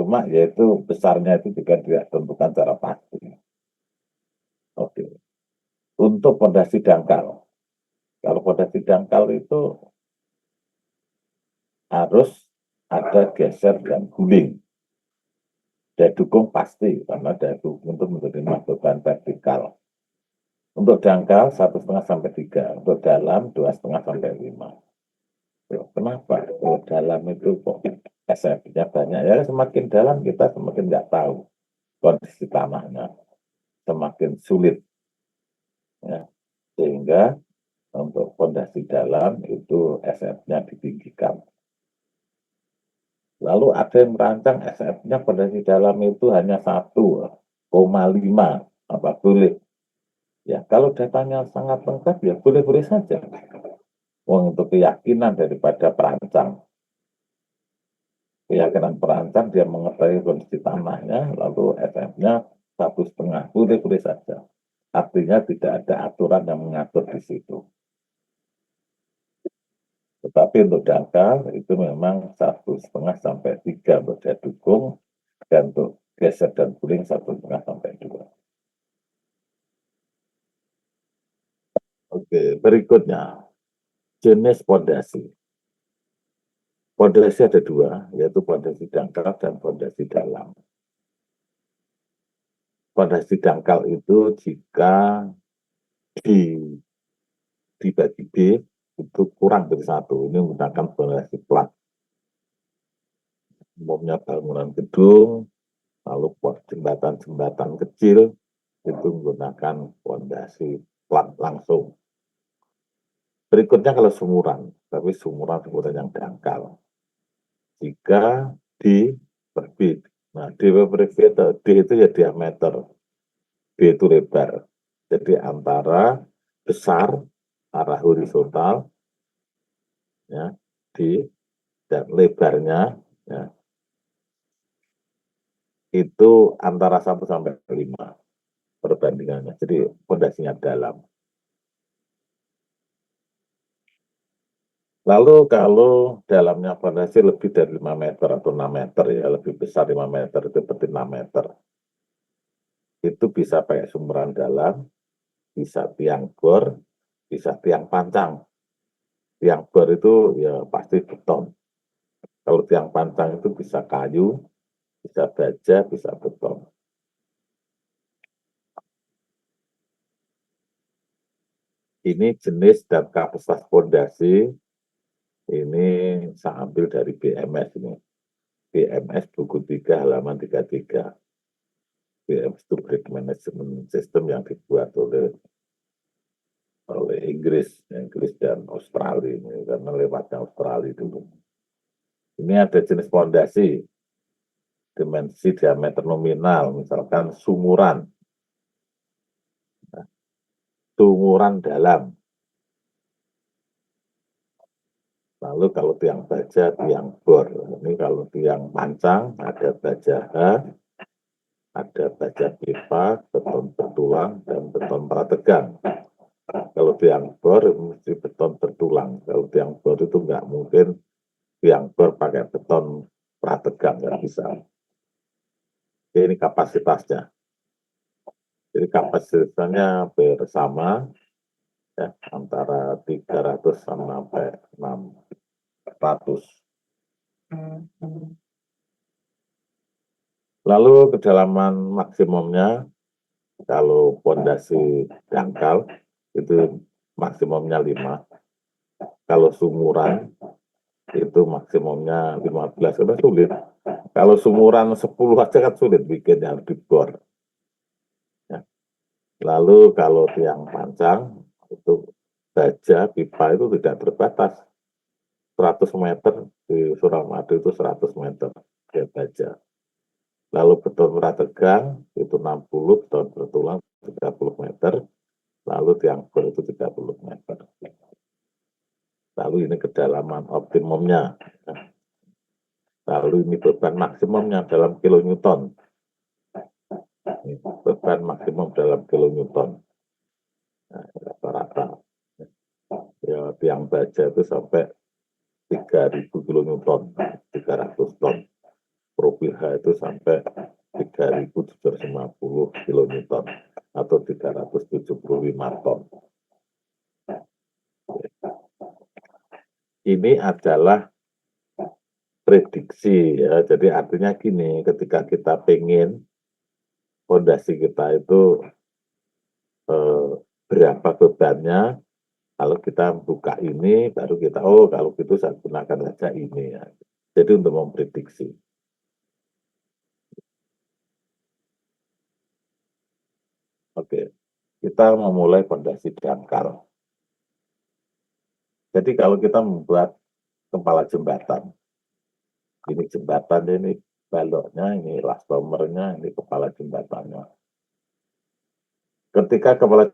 Cuma yaitu besarnya itu juga tidak tentukan secara pasti. Oke. Untuk pondasi dangkal. Kalau pondasi dangkal itu harus ada geser dan guling. Daya dukung pasti, karena daya dukung itu menerima beban vertikal. Untuk dangkal 1,5 sampai 3, untuk dalam 2,5 sampai 5. Kenapa? Kalau dalam itu kok SF-nya banyak, ya semakin dalam kita semakin nggak tahu kondisi tanahnya, semakin sulit. Ya. Sehingga untuk fondasi dalam itu SF-nya ditinggikan. Lalu ada yang merancang SF-nya fondasi dalam itu hanya 1,5, apa boleh? Ya, kalau datanya sangat lengkap ya boleh-boleh saja. Untuk keyakinan daripada perancang. Keyakinan perancang dia mengetahui kondisi tanahnya, lalu SF-nya 1,5, boleh-boleh saja. Artinya tidak ada aturan yang mengatur di situ. Tetapi untuk dangkal itu memang 1,5 sampai 3 untuk daya dukung, dan untuk geser dan guling 1,5 sampai 2. Oke, berikutnya jenis pondasi. Pondasi ada 2, yaitu pondasi dangkal dan pondasi dalam. Pondasi dangkal itu jika dibagi B itu kurang dari 1. Ini menggunakan pondasi plat. Umumnya bangunan gedung, lalu jembatan-jembatan kecil itu menggunakan pondasi plat langsung. Berikutnya kalau sumuran, tapi sumuran yang dangkal. Jika D per B, nah D per B itu, D itu ya diameter, B itu lebar. Jadi antara besar arah horizontal, ya, D dan lebarnya, ya, itu antara 1 sampai 5 perbandingannya. Jadi pondasinya dalam. Lalu kalau dalamnya fondasi lebih dari 5 meter atau 6 meter, ya lebih besar 5 meter, itu seperti 6 meter. Itu bisa pakai sumuran dalam, bisa tiang bor, bisa tiang pancang. Tiang bor itu ya pasti beton. Kalau tiang pancang itu bisa kayu, bisa baja, bisa beton. Ini jenis dan kapasitas fondasi, ini saya ambil dari BMS ini. BMS buku 3 halaman 33. BMS itu Brick Management System yang dibuat oleh Inggris dan Australia ini, karena lewatnya Australia dulu. Ini ada jenis fondasi, dimensi diameter nominal, misalkan sumuran, sumuran dalam. Lalu kalau tiang baja, tiang bor. Ini kalau tiang pancang, ada baja H, ada baja pipa, beton bertulang, dan beton prategang. Kalau tiang bor, mesti beton bertulang. Kalau tiang bor itu nggak mungkin tiang bor pakai beton prategang, nggak bisa. Ini kapasitasnya. Jadi kapasitasnya bersama, ya, antara 300 sampai 600. Lalu kedalaman maksimumnya, kalau pondasi dangkal itu maksimumnya 5. Kalau sumuran itu maksimumnya 15. Karena sulit. Kalau sumuran 10 aja kan sulit bikin, yang dibor. Ya. Lalu kalau tiang pancang itu baja pipa itu tidak terbatas. 100 meter di Suramadu itu 100 meter dia baja. Lalu beton prategang itu 60, beton bertulang 30 meter, lalu tiang bor itu 30 meter. Lalu ini kedalaman optimumnya. Lalu ini beban maksimumnya dalam kilonewton. Beban maksimum dalam kilonewton. Nah, rata-rata. Ya, tiang baja itu sampai 3.000 kilonewton, 300 ton. ProPilha itu sampai 3.750 kilonewton atau 375 ton. Ini adalah prediksi ya, jadi artinya gini, ketika kita pengen fondasi kita itu berapa bebannya, kalau kita buka ini baru kita, oh kalau gitu saya gunakan saja ini ya. Jadi untuk memprediksi. Oke, kita memulai fondasi dangkal. Jadi kalau kita membuat kepala jembatan, ini jembatan, ini baloknya, ini elastomernya, ini kepala jembatannya. Ketika kepala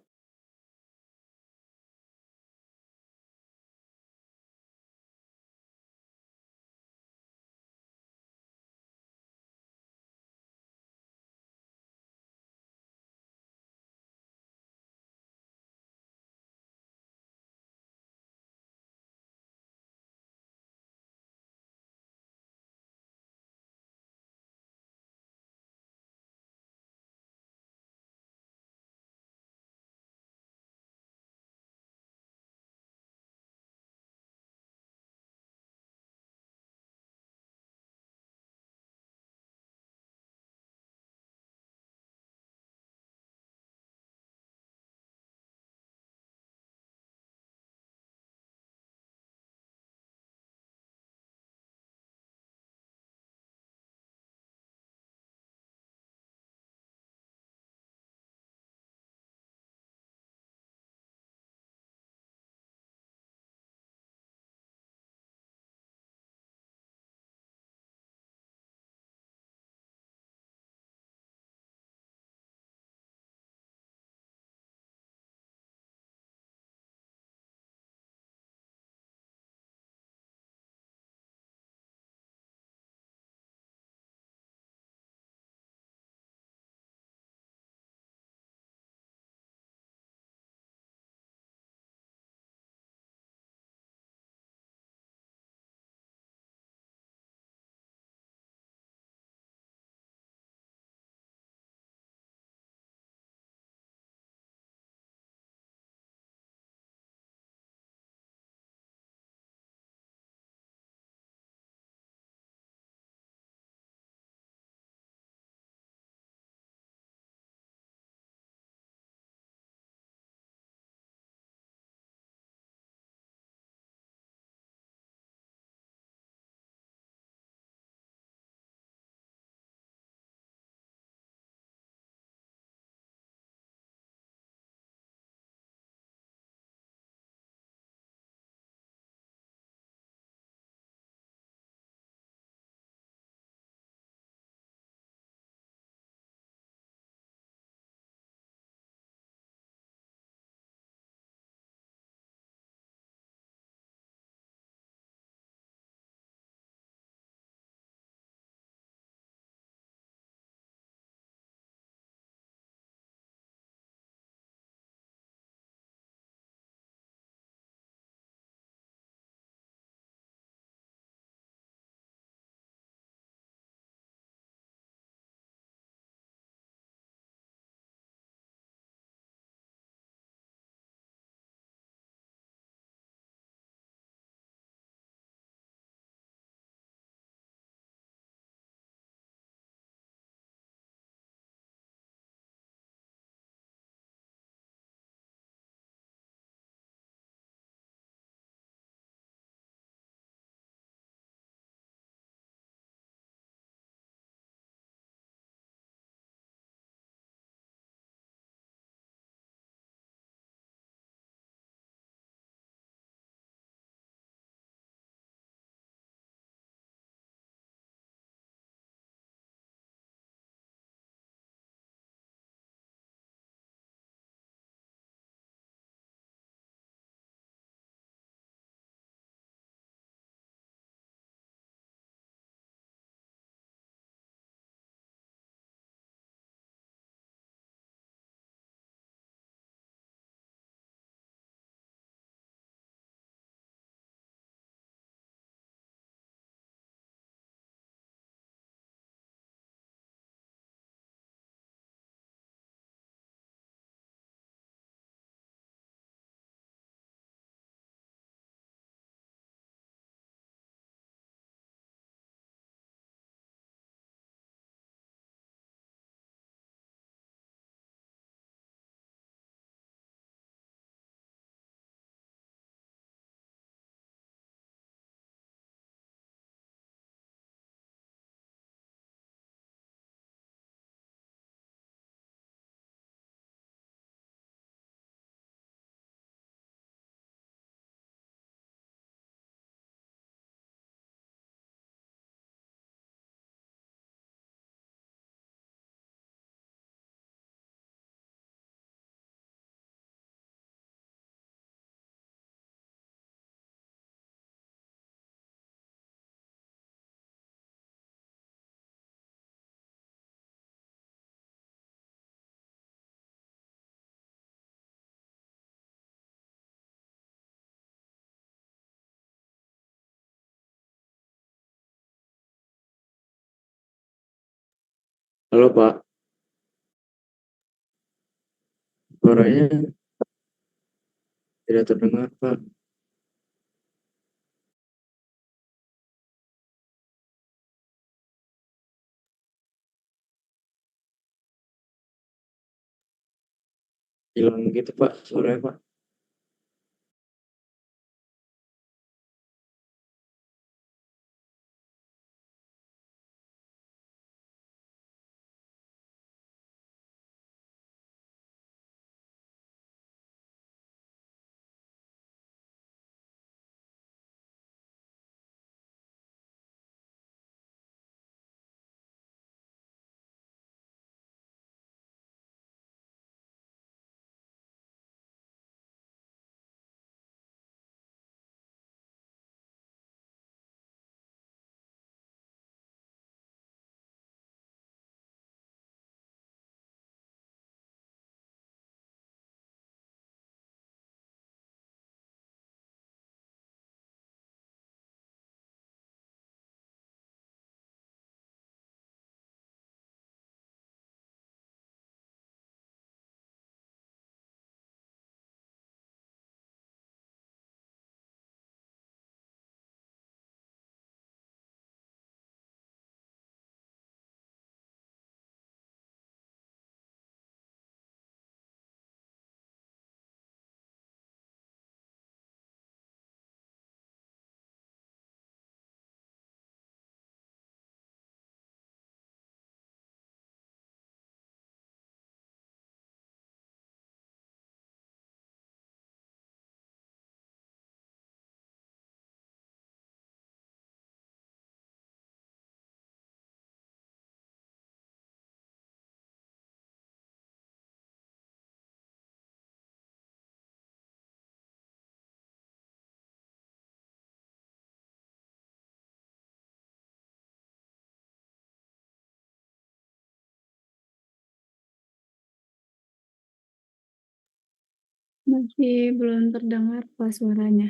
Halo Pak, suaranya tidak terdengar Pak. Hilang gitu Pak, suaranya Pak. Masih belum terdengar Pak suaranya.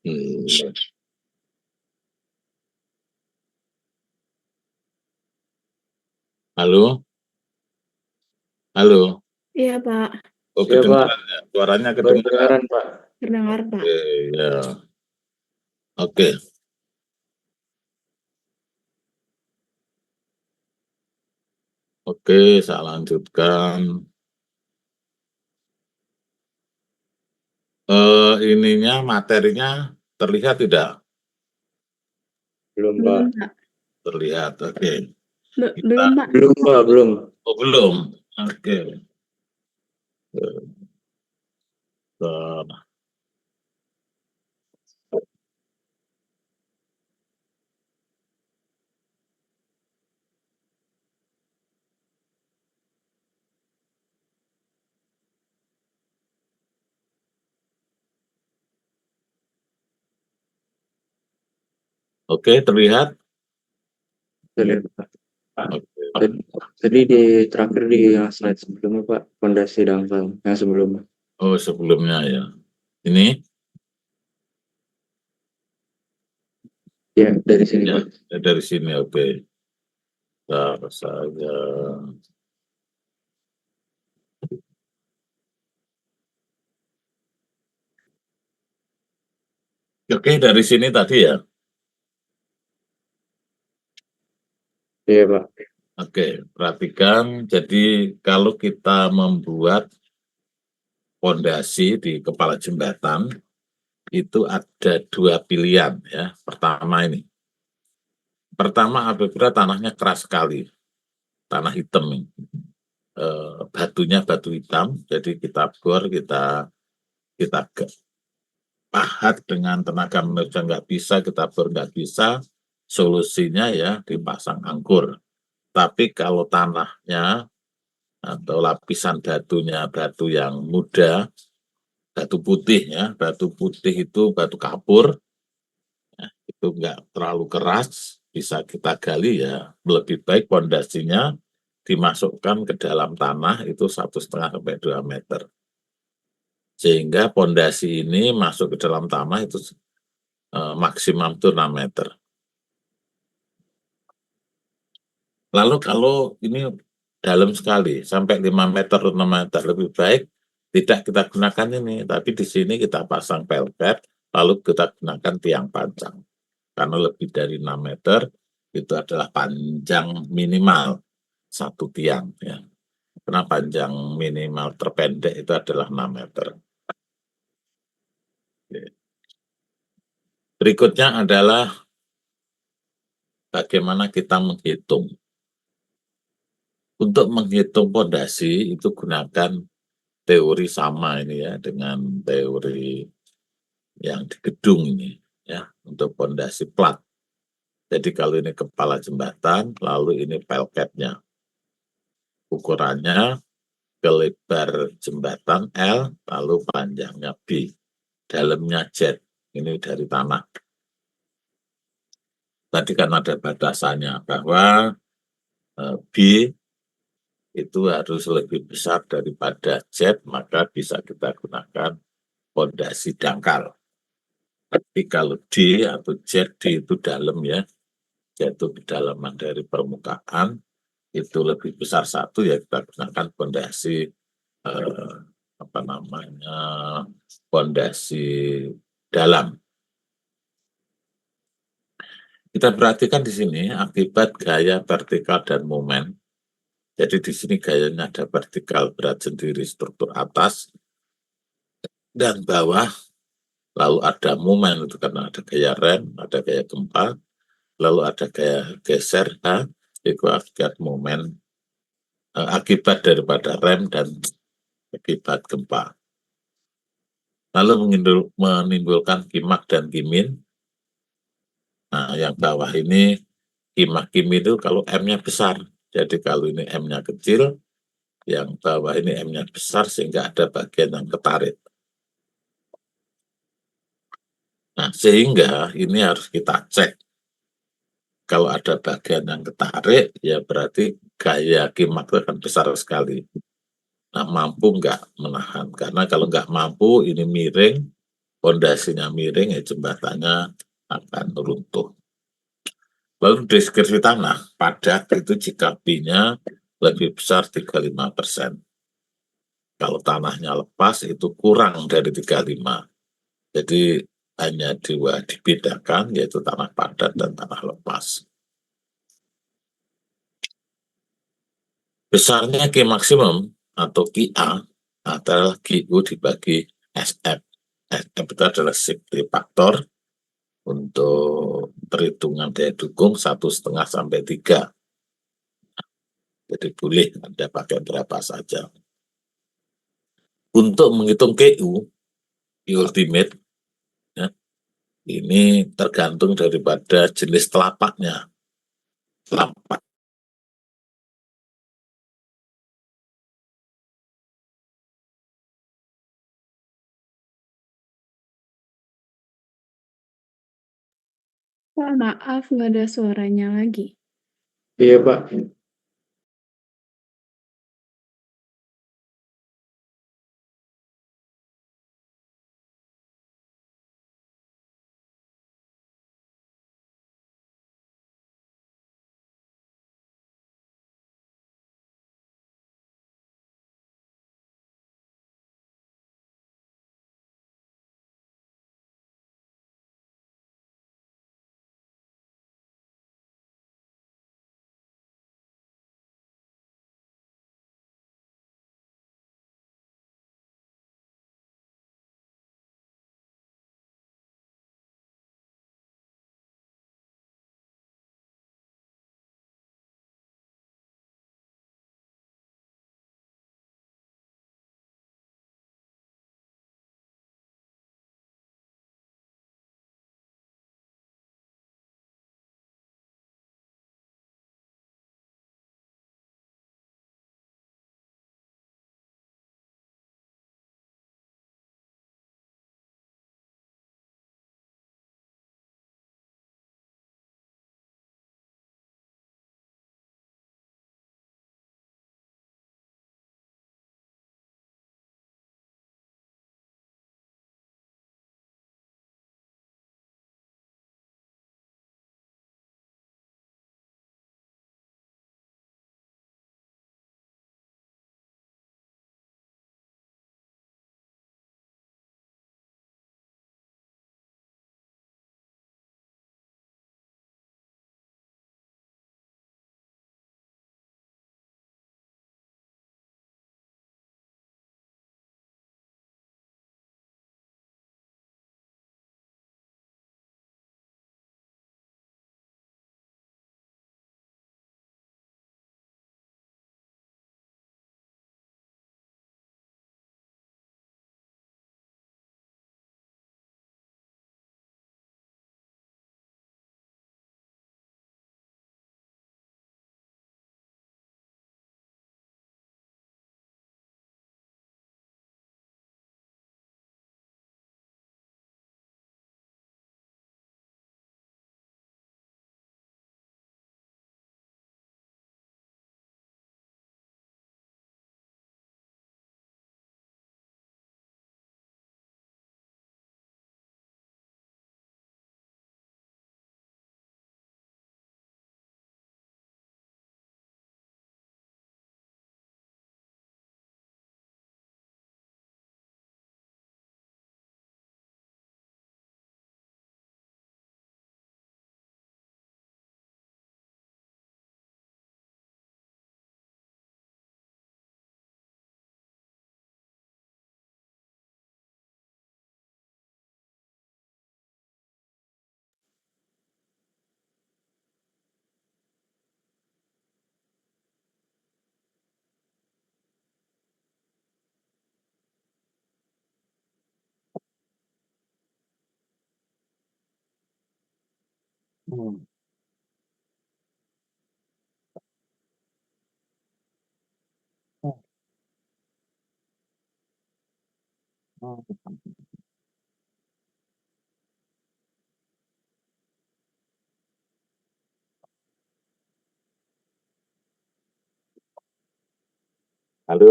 Halo, halo. Iya, Pak. Oh, Iya, Pak. kedengaran ya? Suaranya kedengaran. Kedengaran, Pak. Terdengar, Pak. Oke, ya. Oke. Oke, saya lanjutkan. Ininya materinya terlihat tidak? Belum, Pak. Belum, Pak. Terlihat. Oke. Kita Belum, Pak. Belum, Pak. Belum. oh, belum. Oke. Eh, Oke, terlihat. Terlihat, Pak. Oke. Tadi terakhir di yang slide sebelumnya, Pak, fondasi dangkal yang sebelumnya. Oh, sebelumnya ya. Ini Ya, dari sini, ya, Pak. dari sini. Oke. Bentar saja. Oke, dari sini tadi ya. Iya, Pak. Oke, perhatikan. Jadi kalau kita membuat pondasi di kepala jembatan itu ada dua pilihan ya. Pertama apabila tanahnya keras sekali, tanah hitam, batunya batu hitam, jadi kita bor, kita pahat dengan tenaga manusia nggak bisa, kita bor nggak bisa, solusinya ya dipasang angkur. Tapi kalau tanahnya atau lapisan batunya batu yang muda, batu putih ya, batu putih itu batu kapur, ya, itu nggak terlalu keras, bisa kita gali ya, lebih baik pondasinya dimasukkan ke dalam tanah itu 1,5 sampai 2 meter. Sehingga pondasi ini masuk ke dalam tanah itu maksimum itu 6 meter. Lalu kalau ini dalam sekali, sampai 5 meter, 6 meter, lebih baik tidak kita gunakan ini, tapi di sini kita pasang pelpet, lalu kita gunakan tiang panjang. Karena lebih dari 6 meter, itu adalah panjang minimal satu tiang. Ya. Karena panjang minimal terpendek itu adalah 6 meter. Berikutnya adalah bagaimana kita menghitung. Untuk menghitung pondasi itu gunakan teori sama ini ya dengan teori yang di gedung ini ya untuk pondasi plat. Jadi kalau ini kepala jembatan, lalu ini pelketnya. Ukurannya kelebar jembatan L, lalu panjangnya B. Dalamnya Z, ini dari tanah. Tadi kan ada batasannya bahwa B itu harus lebih besar daripada Z, maka bisa kita gunakan pondasi dangkal. Tapi kalau D atau Z, D itu dalam ya, yaitu kedalaman dari permukaan, itu lebih besar satu ya kita gunakan pondasi apa namanya pondasi dalam. Kita perhatikan di sini akibat gaya vertikal dan momen. Jadi di sini gayanya ada vertikal berat sendiri struktur atas dan bawah, lalu ada momen itu karena ada gaya rem, ada gaya gempa, lalu ada gaya geser H, itu akibat momen akibat daripada rem dan akibat gempa. Lalu menimbulkan kimak dan kimin. Nah, yang bawah ini kimak kimin itu kalau M-nya besar. Jadi kalau ini M-nya kecil, yang bawah ini M-nya besar sehingga ada bagian yang ketarik. Nah, sehingga ini harus kita cek. Kalau ada bagian yang ketarik, ya berarti gaya kimak itu akan besar sekali. Nah, mampu nggak menahan? Karena kalau nggak mampu, ini miring, pondasinya miring, ya jembatannya akan runtuh. Lalu deskripsi tanah padat itu jika B-nya lebih besar 35%. Kalau tanahnya lepas itu kurang dari 35. Jadi hanya dua dibedakan, yaitu tanah padat dan tanah lepas. Besarnya Q maksimum atau QA adalah QU dibagi SF. SF itu adalah safety factor untuk perhitungan daya dukung 1,5 sampai 3. Jadi boleh Anda pakai berapa saja. Untuk menghitung QU, Q ultimate, ya, ini tergantung daripada jenis telapaknya. Telapak Pak, maaf nggak ada suaranya lagi. Iya, Pak. Halo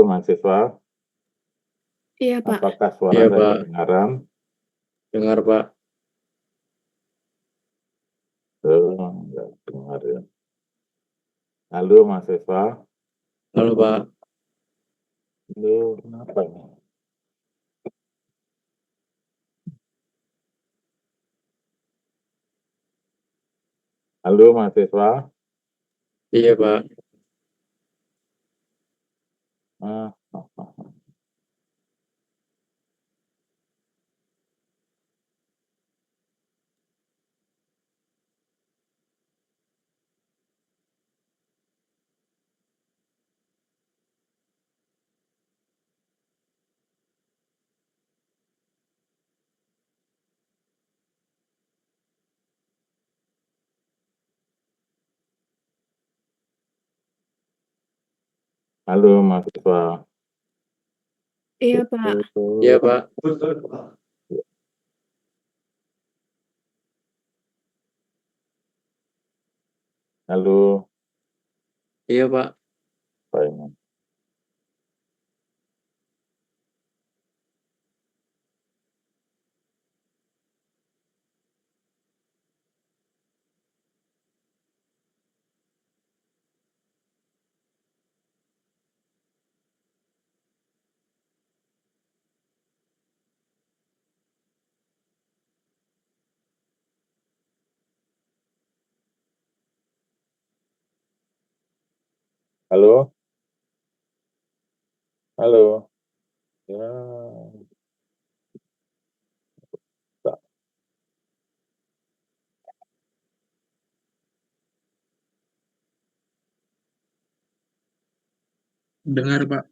mahasiswa, Iya, Pak. apakah suara Iya, saya Pak. kedengaran? Dengar, Pak. Nggak dengar ya. Halo Mas Eva. Halo, Pak. Halo, kenapa ini? Halo Mas Eva. Iya, Pak. Ah, ah, ah. Halo Mas Eva. Iya, Pak. Iya, Pak. Halo, Iya, Pak. Pak Iman. Halo, halo. Ya, Pak. Dengar, Pak.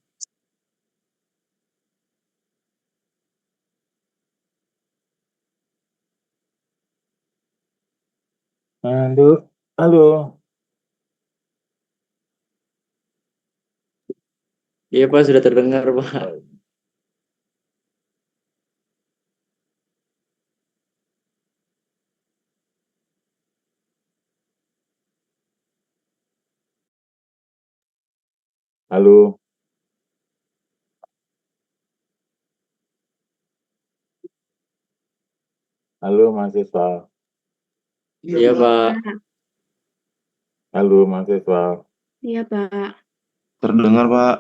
Halo, halo. Iya, Pak. Sudah terdengar, Pak. Halo, halo Mas Eva. Iya, Pak. Pak. Halo Mas Eva. Iya, Pak. Terdengar, Pak.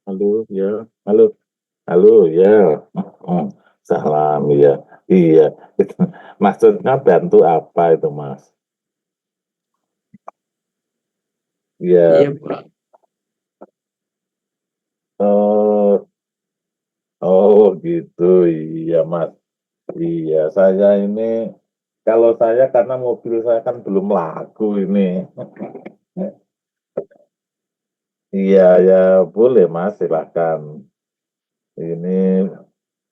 Halo, ya. Halo, halo, ya. Hmm, salam, ya. Iya. Maksudnya bantu apa itu, Mas? Iya, Iya. Pak. Oh, oh gitu. Iya, Mas. Iya, saya ini kalau saya karena mobil saya kan belum laku ini. Iya, ya boleh, Mas. Silahkan. Ini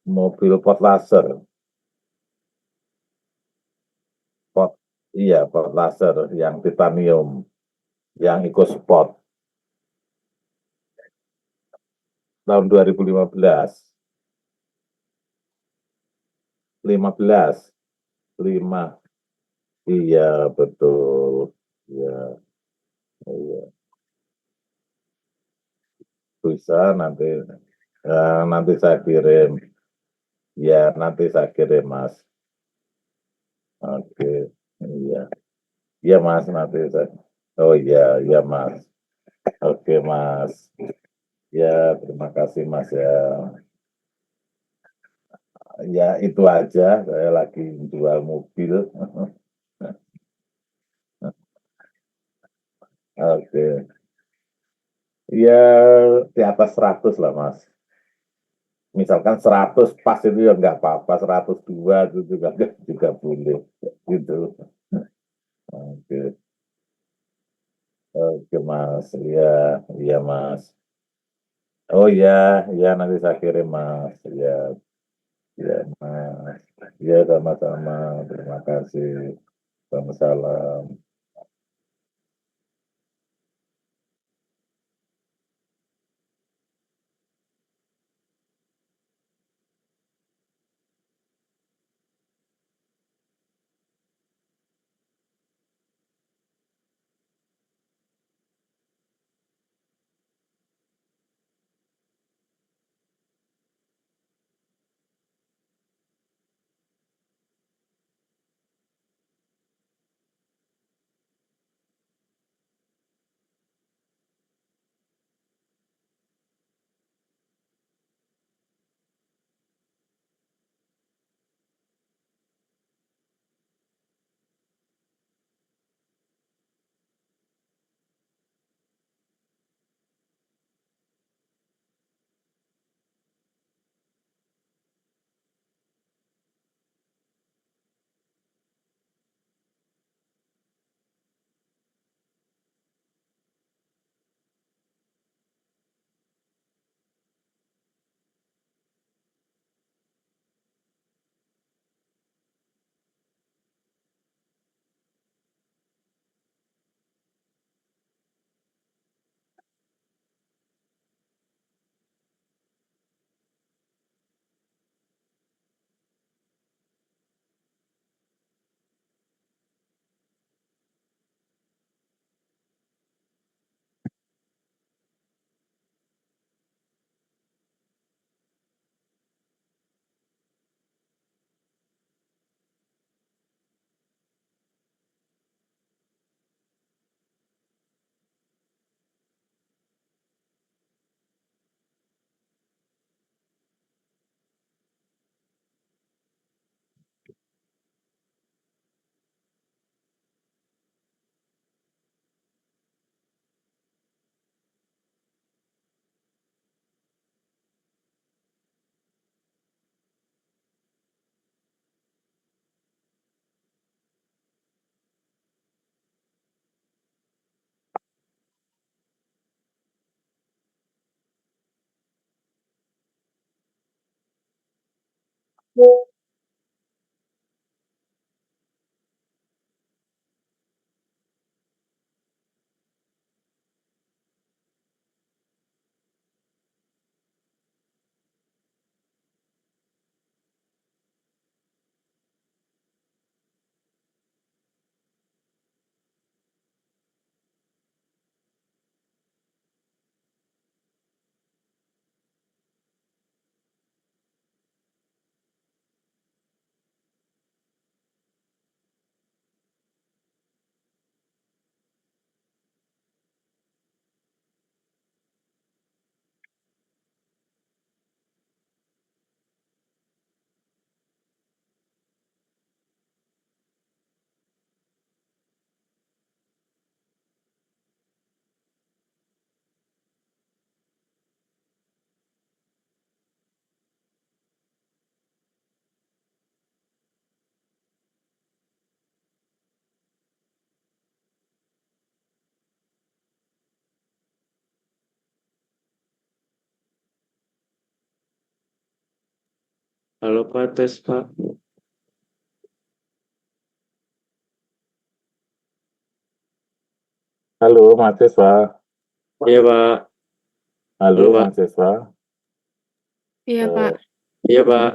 mobil pot laser. Pot, iya, pot laser yang titanium, yang EcoSport tahun 2015. 15, 5. Iya, betul. Iya, iya. Bisa nanti nanti saya kirim. Ya, nanti saya kirim, Mas. Oke, iya. Iya, Mas, nanti saya. Oh iya, iya, Mas. Oke, Mas. Ya, terima kasih, Mas ya. Ya, itu aja. Saya lagi jual mobil. Oke. Ya, di atas 100 lah, Mas. Misalkan 100 pas itu ya nggak apa-apa, 102 itu juga boleh. Gitu. Oke, oke, Mas. Iya, iya, Mas. Oh iya, iya nanti saya kirim, Mas. Iya, iya, Mas. Iya, sama-sama. Terima kasih. Waalaikumsalam. Halo Pak, tes Pak. Halo, mahasiswa. Iya Pak. Halo, Halo Pak. mahasiswa. Iya, Pak. Eh, Iya Pak.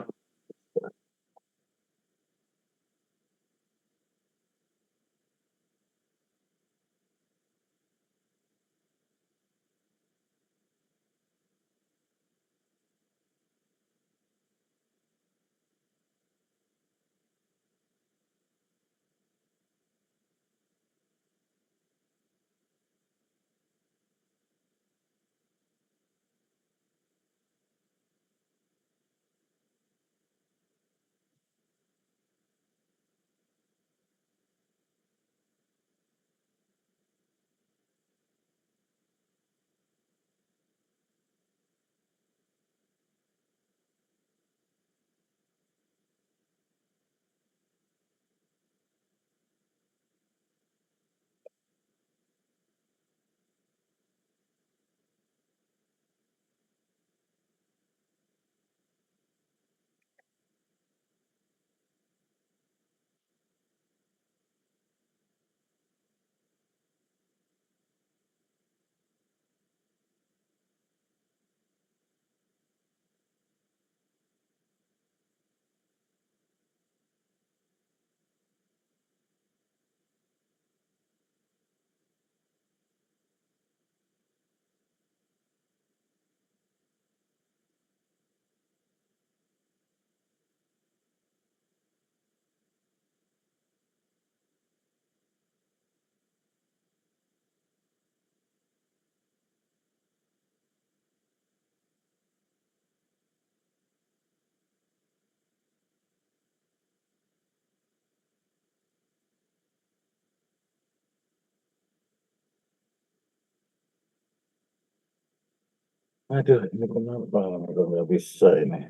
Aduh, ini kenapa nggak bisa ini?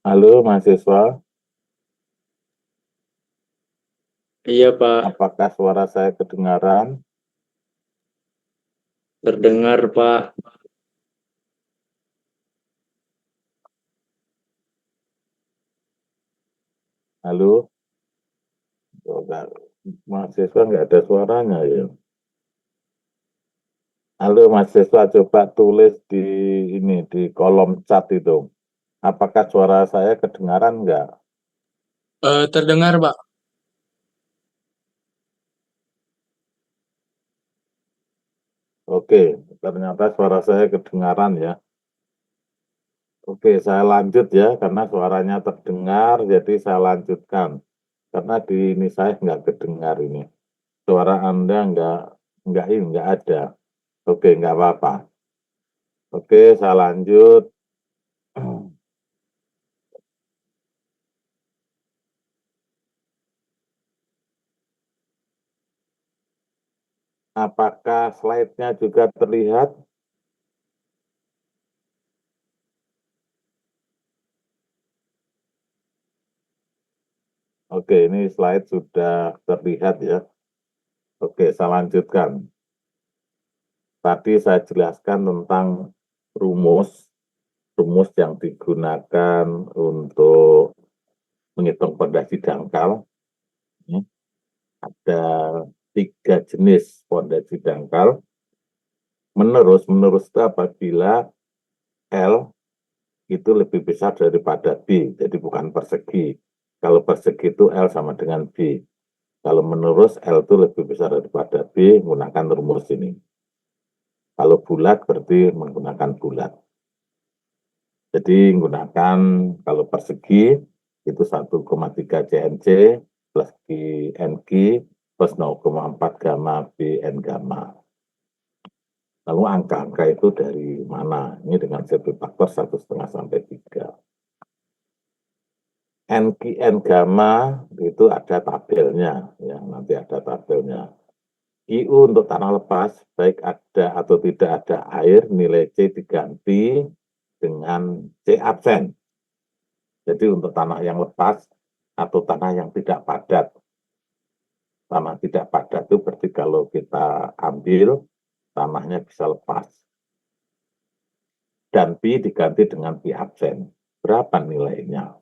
Halo mahasiswa, Iya Pak, apakah suara saya kedengaran? terdengar Pak. Halo, oh, mahasiswa nggak ada suaranya ya. Halo mahasiswa, coba tulis di ini di kolom chat itu. Apakah suara saya kedengaran nggak? Terdengar, Pak. Oke, ternyata suara saya kedengaran ya. Oke, saya lanjut ya, karena suaranya terdengar, jadi saya lanjutkan. Karena di ini saya nggak kedengar ini. Suara Anda nggak ada. Oke, nggak apa-apa. Oke, saya lanjut. Apakah slide-nya juga terlihat? Oke, ini slide sudah terlihat ya. Oke, saya lanjutkan. Tadi saya jelaskan tentang rumus yang digunakan untuk menghitung pondasi dangkal. Ada 3 jenis pondasi dangkal. Menurus itu apabila L itu lebih besar daripada B, jadi bukan persegi. Kalau persegi itu L sama dengan B. Kalau menurus L itu lebih besar daripada B, menggunakan rumus ini. Kalau bulat berarti menggunakan bulat. Jadi menggunakan kalau persegi itu 1,3 CNC plus NQ plus 0,4 gamma BN gamma. Lalu angka-angka itu dari mana? Ini dengan CP faktor 1,5 sampai 3. NQN gamma itu ada tabelnya, ya nanti ada tabelnya. IU untuk tanah lepas, baik ada atau tidak ada air, nilai C diganti dengan C absen. Jadi untuk tanah yang lepas atau tanah yang tidak padat. Tanah tidak padat itu berarti kalau kita ambil, tanahnya bisa lepas. Dan P diganti dengan P absen. Berapa nilainya?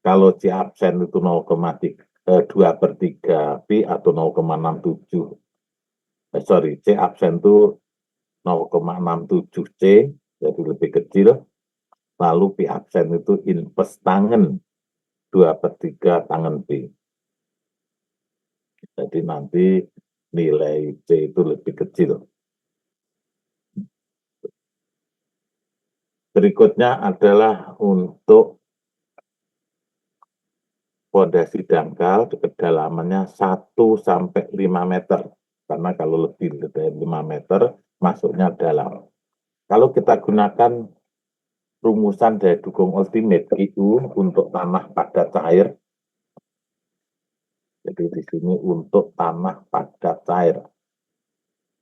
Kalau C absen itu 2/3 P atau 0,67. C absen itu 0,67 C, jadi lebih kecil. Lalu P absen itu inverse tangen 2/3 tangen P. Jadi nanti nilai C itu lebih kecil. Berikutnya adalah untuk pondasi dangkal, kedalamannya 1 sampai 5 meter. Karena kalau lebih dari 5 meter, masuknya dalam. Kalau kita gunakan rumusan daya dukung ultimate itu untuk tanah padat cair, jadi di sini untuk tanah padat cair,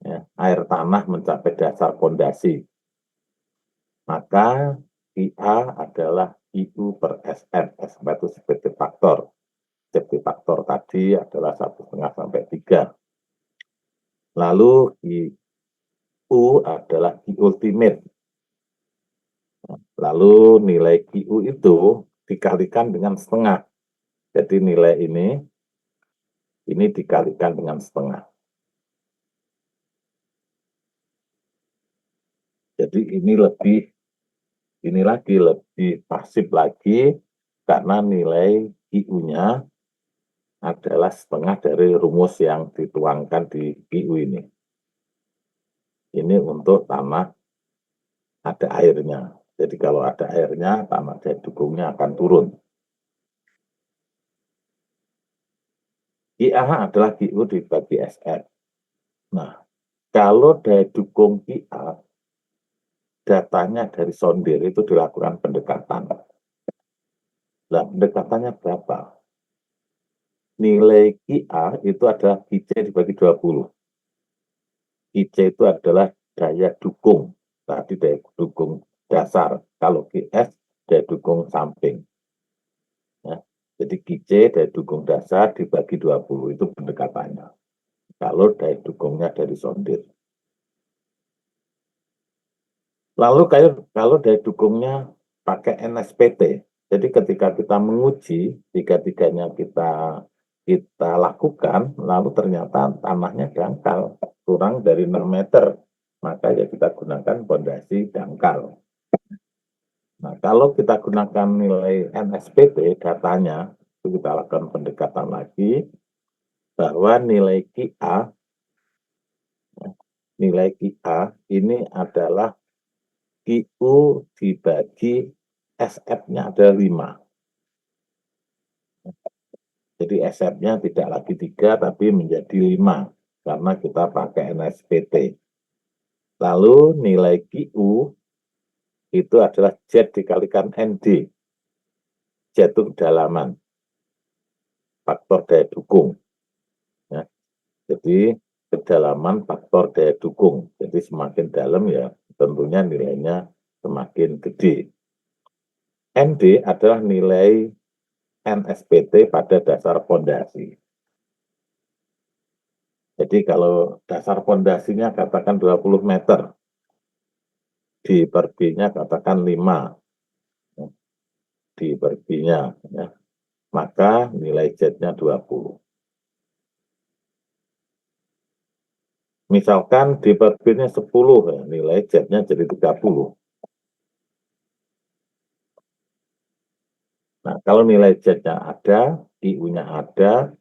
ya, air tanah mencapai dasar pondasi, maka IA adalah IU per SN, SN itu safety faktor. Safety faktor tadi adalah 1,5 sampai 3. Lalu IU adalah I ultimate. Lalu nilai QU itu dikalikan dengan setengah. Jadi nilai ini dikalikan dengan setengah. Jadi ini lebih pasif lagi karena nilai QU-nya adalah setengah dari rumus yang dituangkan di QU ini. Ini untuk tanah ada airnya. Jadi kalau ada airnya, tanah daya dukungnya akan turun. IA adalah QU dibagi SN. Nah, kalau daya dukung IA, datanya dari sondir itu dilakukan pendekatan. Nah, pendekatannya berapa? nilai QA itu adalah QC dibagi 20. QC itu adalah daya dukung. Tadi daya dukung dasar. Kalau QS daya dukung samping. Ya. Jadi QC daya dukung dasar dibagi 20 itu pendekatannya. Kalau daya dukungnya dari sondir. Lalu kalau daya dukungnya pakai NSPT. Jadi ketika kita menguji tiga-tiganya kita lakukan, lalu ternyata tanahnya dangkal kurang dari 6 meter, maka ya kita gunakan pondasi dangkal. Nah, kalau kita gunakan nilai NSPT, datanya itu kita lakukan pendekatan lagi bahwa nilai QA ini adalah QU dibagi SF-nya ada 5. Jadi SF-nya tidak lagi 3, tapi menjadi 5, karena kita pakai NSPT. Lalu nilai QU itu adalah Z dikalikan ND. Z itu kedalaman, faktor daya dukung. Ya. Jadi kedalaman faktor daya dukung. Jadi semakin dalam ya tentunya nilainya semakin gede. ND adalah nilai NSPT pada dasar pondasi. Jadi kalau dasar pondasinya katakan 20 meter, di per B-nya katakan 5, di per B-nya, ya, maka nilai Z-nya 20. Misalkan di per B-nya 10, ya, nilai Z-nya jadi 30. Nah, kalau nilai Z-nya ada, IU-nya ada,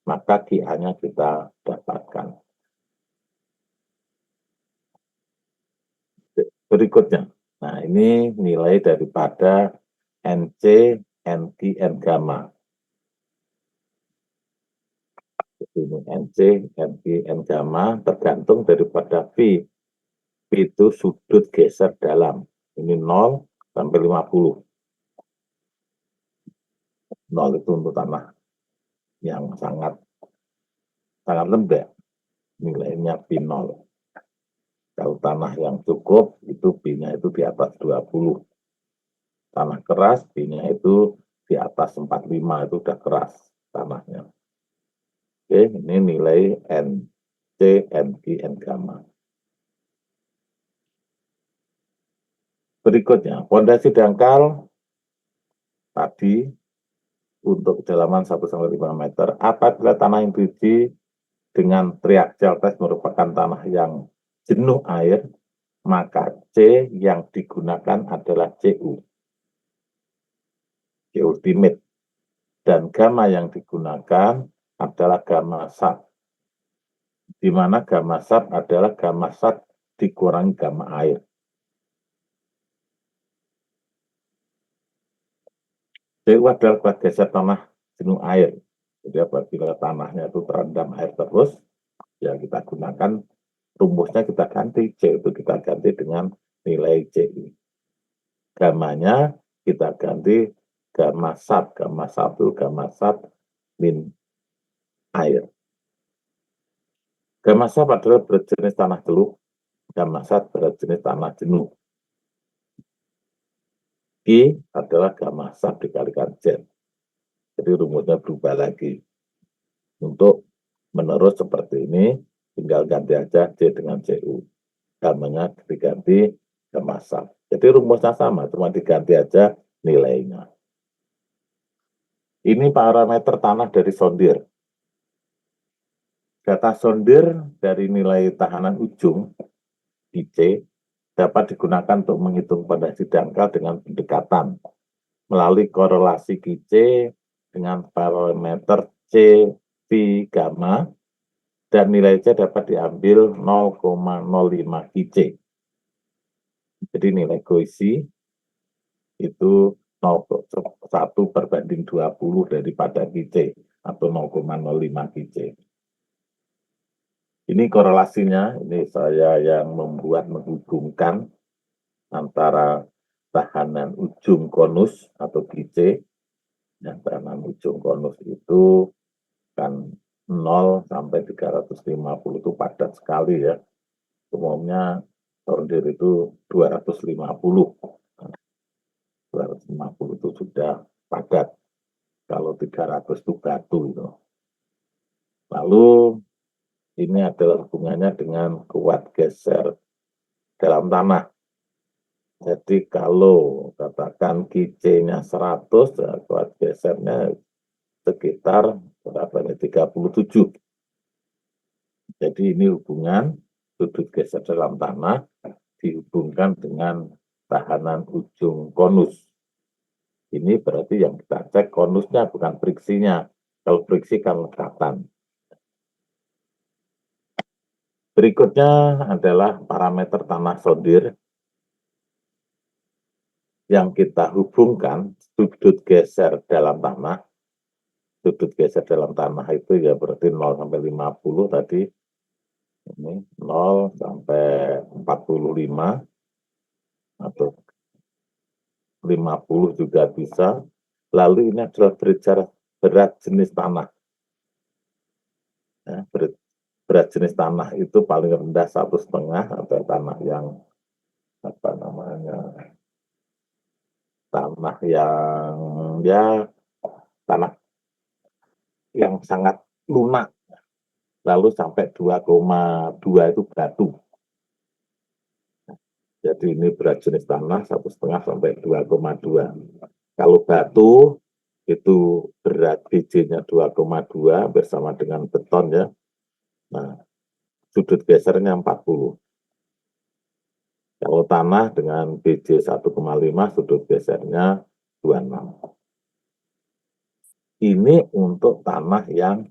maka QA-nya kita dapatkan. Berikutnya, nah ini nilai daripada NC, NQ, N gamma. Ini NC, NQ, N gamma tergantung daripada V. V itu sudut geser dalam. Ini 0 sampai 50. 0 itu untuk tanah yang sangat lembek, nilainya V0. Kalau tanah yang cukup, itu B-nya itu di atas 20. Tanah keras, B-nya itu di atas 45, itu udah keras tanahnya. Oke, ini nilai NC, NQ, N gamma. Berikutnya, pondasi dangkal tadi untuk kedalaman 1-5 meter. Apabila tanah yang diuji dengan triaxial test merupakan tanah yang jenuh air, maka C yang digunakan adalah CU, C ultimate. Dan gamma yang digunakan adalah gamma sat, di mana gamma sat adalah gamma sat dikurangi gamma air. CU adalah kuat geser tanah jenuh air. Jadi apabila tanahnya itu terendam air terus, ya kita gunakan rumusnya kita ganti, C itu kita ganti dengan nilai CI. Gamanya kita ganti gamma sat min air. Gamma sat adalah berjenis tanah keluh, gamma sat berjenis tanah jenuh. Q adalah gamma sat dikalikan Z. Jadi rumusnya berubah lagi. Untuk menerus seperti ini, tinggal ganti aja C dengan CU. Gamanya diganti gamma sat. Jadi rumusnya sama, cuma diganti aja nilainya. Ini parameter tanah dari sondir. Data sondir dari nilai tahanan ujung IC dapat digunakan untuk menghitung pondasi dangkal dengan pendekatan melalui korelasi QC dengan parameter C, V, gamma, dan nilai C dapat diambil 0,05 QC. Jadi nilai koisi itu 1/20 daripada QC atau 0,05 QC. Ini korelasinya, ini saya yang membuat menghubungkan antara tahanan ujung konus atau QC. Yang tahanan ujung konus itu misalkan 0 sampai 350 itu padat sekali ya. Umumnya sortir itu 250. 250 itu sudah padat. Kalau 300 itu batu itu. Lalu ini adalah hubungannya dengan kuat geser dalam tanah. Jadi kalau katakan QC-nya 100, ya kuat gesernya sekitar berapa nih? 37. Jadi ini hubungan sudut geser dalam tanah dihubungkan dengan tahanan ujung konus. Ini berarti yang kita cek konusnya bukan friksinya. Kalau friksi kan lekatan. Berikutnya adalah parameter tanah sondir yang kita hubungkan sudut geser dalam tanah. Sudut geser dalam tanah itu ya berarti 0 sampai 50 tadi. Ini 0 sampai 45 atau 50 juga bisa. Lalu ini adalah berat jenis tanah. Ya, berat jenis tanah itu paling rendah 1,5 atau tanah yang apa namanya, tanah yang ya tanah yang sangat lunak, lalu sampai 2,2 itu batu. Jadi ini berat jenis tanah 1,5 sampai 2,2. Kalau batu itu berat biji-nya 2,2 bersama dengan beton ya. Nah, sudut gesernya 40. Kalau tanah dengan BJ 1,5 sudut gesernya 26. Ini untuk tanah yang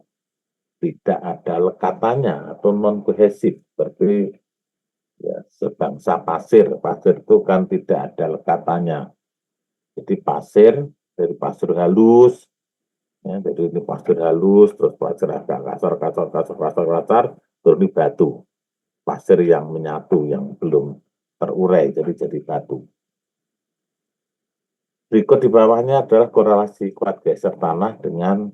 tidak ada lekatannya atau non kohesif, seperti ya, sebangsa pasir. Pasir itu kan tidak ada lekatannya. Jadi pasir dari pasir halus, ya, jadi ini pasir halus, terus pasir agak kasar, terus ini batu. Pasir yang menyatu, yang belum terurai, jadi batu. Berikut di bawahnya adalah korelasi kuat geser tanah dengan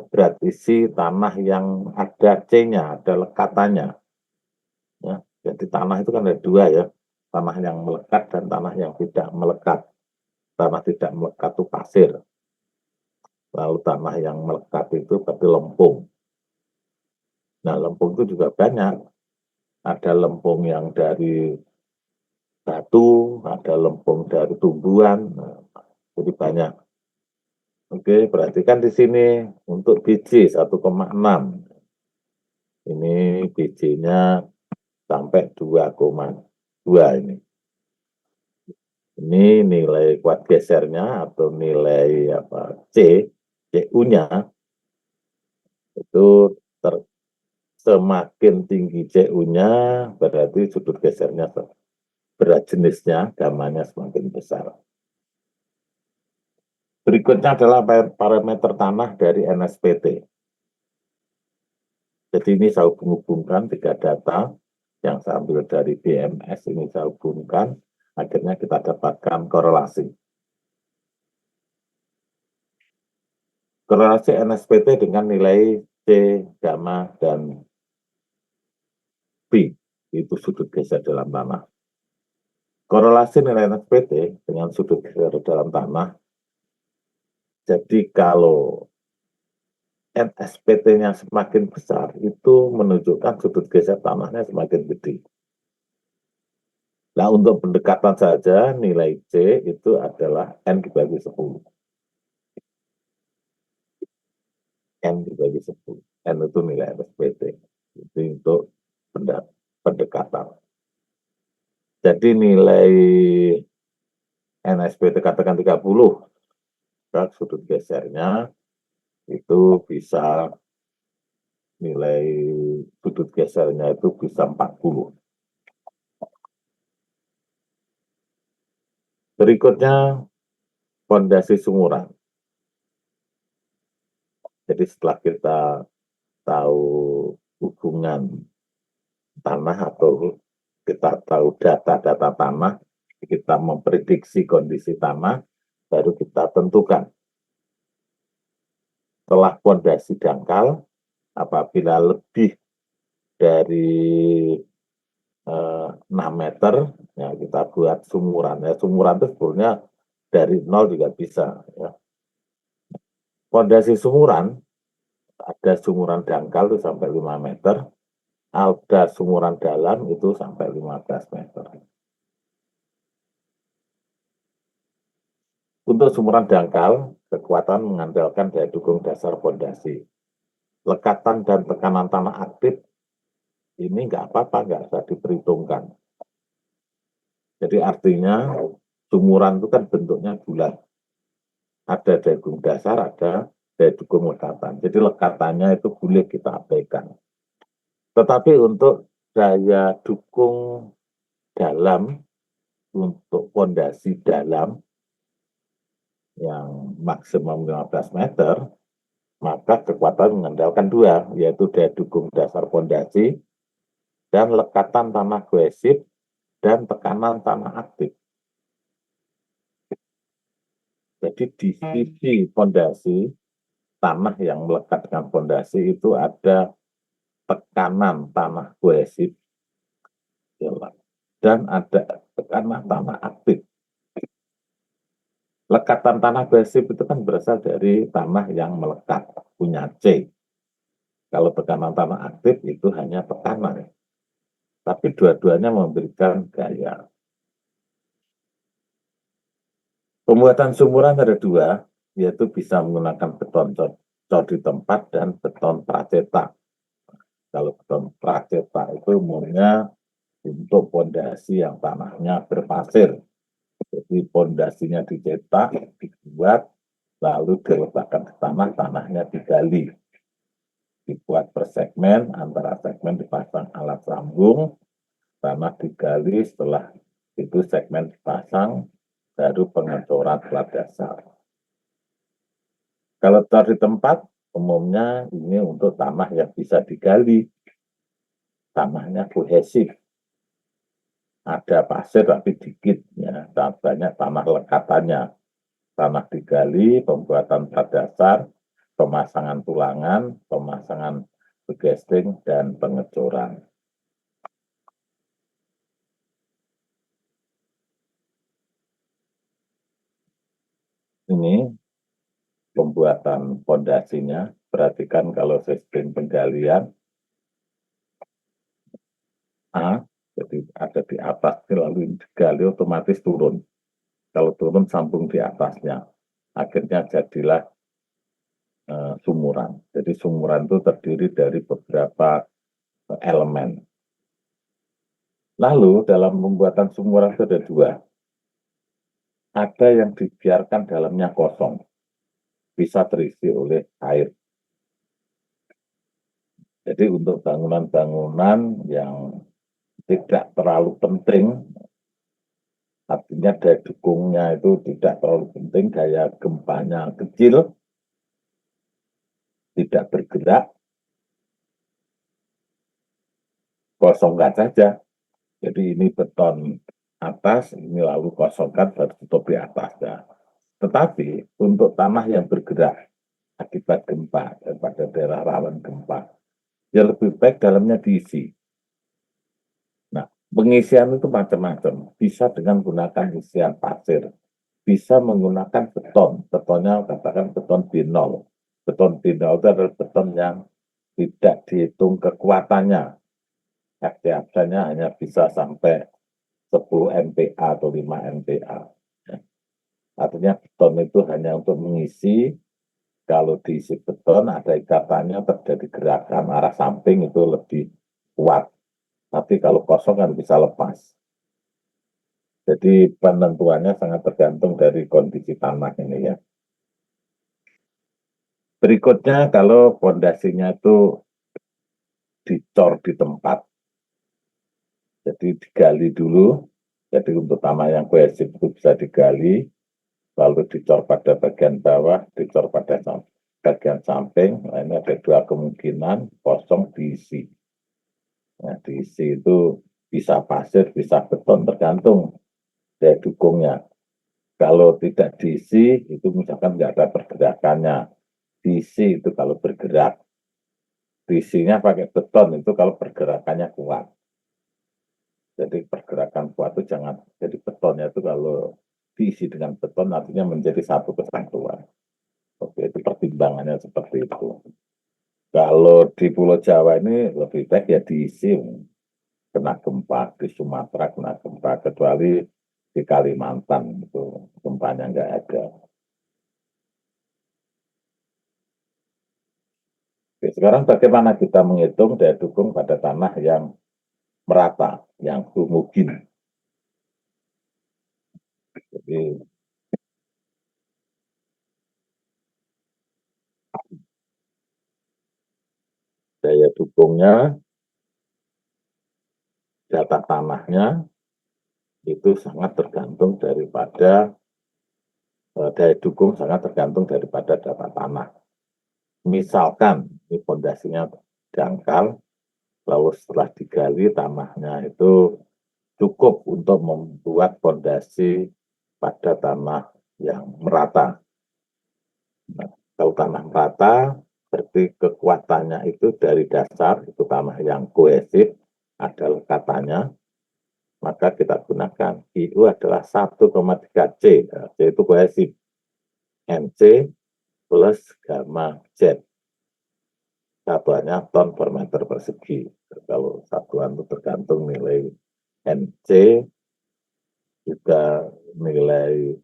berat isi tanah yang ada C-nya, ada lekatannya. Ya, jadi tanah itu kan ada dua ya, tanah yang melekat dan tanah yang tidak melekat. Tanah tidak melekat itu pasir. Lalu tanah yang melekat itu berarti lempung. Nah, lempung itu juga banyak. Ada lempung yang dari batu, ada lempung dari tumbuhan, nah, jadi banyak. Oke, perhatikan di sini untuk biji 1,6. Ini bijinya sampai 2,2 ini. Ini nilai kuat gesernya atau nilai apa CU-nya itu semakin tinggi CU-nya berarti sudut gesernya berat jenisnya gamanya semakin besar. Berikutnya adalah parameter tanah dari NSPT. Jadi ini saya hubungkan 3 data yang saya ambil dari BMS, ini saya hubungkan, akhirnya kita dapatkan korelasi. Korelasi NSPT dengan nilai C, gamma, dan B, itu sudut geser dalam tanah. Korelasi nilai NSPT dengan sudut geser dalam tanah, jadi kalau NSPT-nya semakin besar, itu menunjukkan sudut geser tanahnya semakin gede. Nah, untuk pendekatan saja, nilai C itu adalah N dibagi 10. N dibagi 10. N itu nilai NSPT. Itu untuk pendekatan. Jadi nilai NSPT katakan 30, sudut gesernya itu bisa nilai sudut gesernya itu bisa 40. Berikutnya fondasi sumuran. Jadi setelah kita tahu hubungan tanah atau kita tahu data-data tanah, kita memprediksi kondisi tanah, baru kita tentukan setelah pondasi dangkal, apabila lebih dari 6 meter, ya kita buat sumuran. Ya, sumuran itu sebetulnya dari 0 juga bisa. Ya. Pondasi sumuran, ada sumuran dangkal itu sampai 5 meter, ada sumuran dalam itu sampai 15 meter. Untuk sumuran dangkal, kekuatan mengandalkan daya dukung dasar pondasi. Lekatan dan tekanan tanah aktif ini nggak apa-apa, nggak usah diperhitungkan. Jadi artinya sumuran itu kan bentuknya bulat. Ada daya dukung dasar, ada daya dukung lekatan. Jadi lekatannya itu boleh kita abaikan. Tetapi untuk daya dukung dalam, untuk pondasi dalam yang maksimum 15 meter, maka kekuatan mengandalkan dua, yaitu daya dukung dasar pondasi dan lekatan tanah kohesif dan tekanan tanah aktif. Jadi di sisi pondasi, tanah yang melekat dengan pondasi itu ada tekanan tanah kohesif dan ada tekanan tanah aktif. Lekatan tanah kohesif itu kan berasal dari tanah yang melekat, punya C. Kalau tekanan tanah aktif itu hanya tekanan. Tapi dua-duanya memberikan gaya. Pembuatan sumuran ada dua, yaitu bisa menggunakan beton cor di tempat dan beton pracetak. Kalau beton pracetak itu umumnya untuk pondasi yang tanahnya berpasir. Jadi pondasinya dicetak, dibuat, lalu diletakkan ke tanah, tanahnya digali. Dibuat per segmen, antara segmen dipasang alat sambung, tanah digali, setelah itu segmen dipasang, baru pengecoran plat dasar. Kalau cor di tempat, umumnya ini untuk tanah yang bisa digali, tanahnya kohesif. Ada pasir tapi dikit, ya, banyak tanah lekatannya. Tanah digali, pembuatan plat dasar, pemasangan tulangan, pemasangan begesting, dan pengecoran. Ini pembuatan pondasinya. Perhatikan kalau sistem penggalian A, jadi ada di atas, lalu digali otomatis turun. Kalau turun sambung di atasnya. Akhirnya jadilah sumuran. Jadi sumuran itu terdiri dari beberapa elemen. Lalu dalam pembuatan sumuran itu ada dua. Ada yang dibiarkan dalamnya kosong, bisa terisi oleh air. Jadi untuk bangunan-bangunan yang tidak terlalu penting, artinya daya dukungnya itu tidak terlalu penting, daya gempanya kecil, tidak bergerak, kosongkan saja. Jadi ini beton atas, ini lalu kosongkan, baru tutup di atasnya. Tetapi untuk tanah yang bergerak akibat gempa, pada daerah rawan gempa, ya lebih baik dalamnya diisi. Nah, pengisian itu macam-macam. Bisa dengan menggunakan isian pasir, bisa menggunakan beton. Betonnya katakan beton B0. Beton B0 itu adalah beton yang tidak dihitung kekuatannya. Aktivitasnya hanya bisa sampai 10 MPa atau 5 MPa. Artinya beton itu hanya untuk mengisi. Kalau diisi beton ada ikatannya, terjadi gerakan arah samping itu lebih kuat. Tapi kalau kosong kan bisa lepas. Jadi penentuannya sangat tergantung dari kondisi tanah ini ya. Berikutnya kalau pondasinya itu dicor di tempat. Jadi digali dulu. Jadi untuk tanah yang kohesif itu bisa digali, lalu dicor pada bagian bawah, dicor pada bagian samping. Nah, ini ada dua kemungkinan, kosong diisi. Nah, diisi itu bisa pasir, bisa beton, tergantung daya dukungnya. Kalau tidak diisi, itu misalkan nggak ada pergerakannya, DC itu kalau bergerak. DC-nya pakai beton itu kalau pergerakannya kuat. Jadi pergerakan kuat itu jangan jadi betonnya itu kalau diisi dengan beton artinya menjadi satu kesatuan. Oke, itu pertimbangannya seperti itu. Kalau di Pulau Jawa ini lebih baik ya diisi kena gempa, di Sumatera kena gempa, kecuali di Kalimantan itu gempanya nggak ada. Oke, sekarang bagaimana kita menghitung daya dukung pada tanah yang merata, yang homogen. Jadi daya dukungnya, data tanahnya itu sangat tergantung daripada daya dukung sangat tergantung daripada data tanah. Misalkan ini fondasinya dangkal, lalu setelah digali tanahnya itu cukup untuk membuat fondasi pada tanah yang merata. Nah, kalau tanah merata, berarti kekuatannya itu dari dasar, itu tanah yang kohesif, ada lekatannya, maka kita gunakan IU adalah 1,3 C. Nah, C itu kohesif. NC plus gamma Z. Satuannya ton per meter persegi. Kalau satuan itu tergantung nilai NC, juga nilai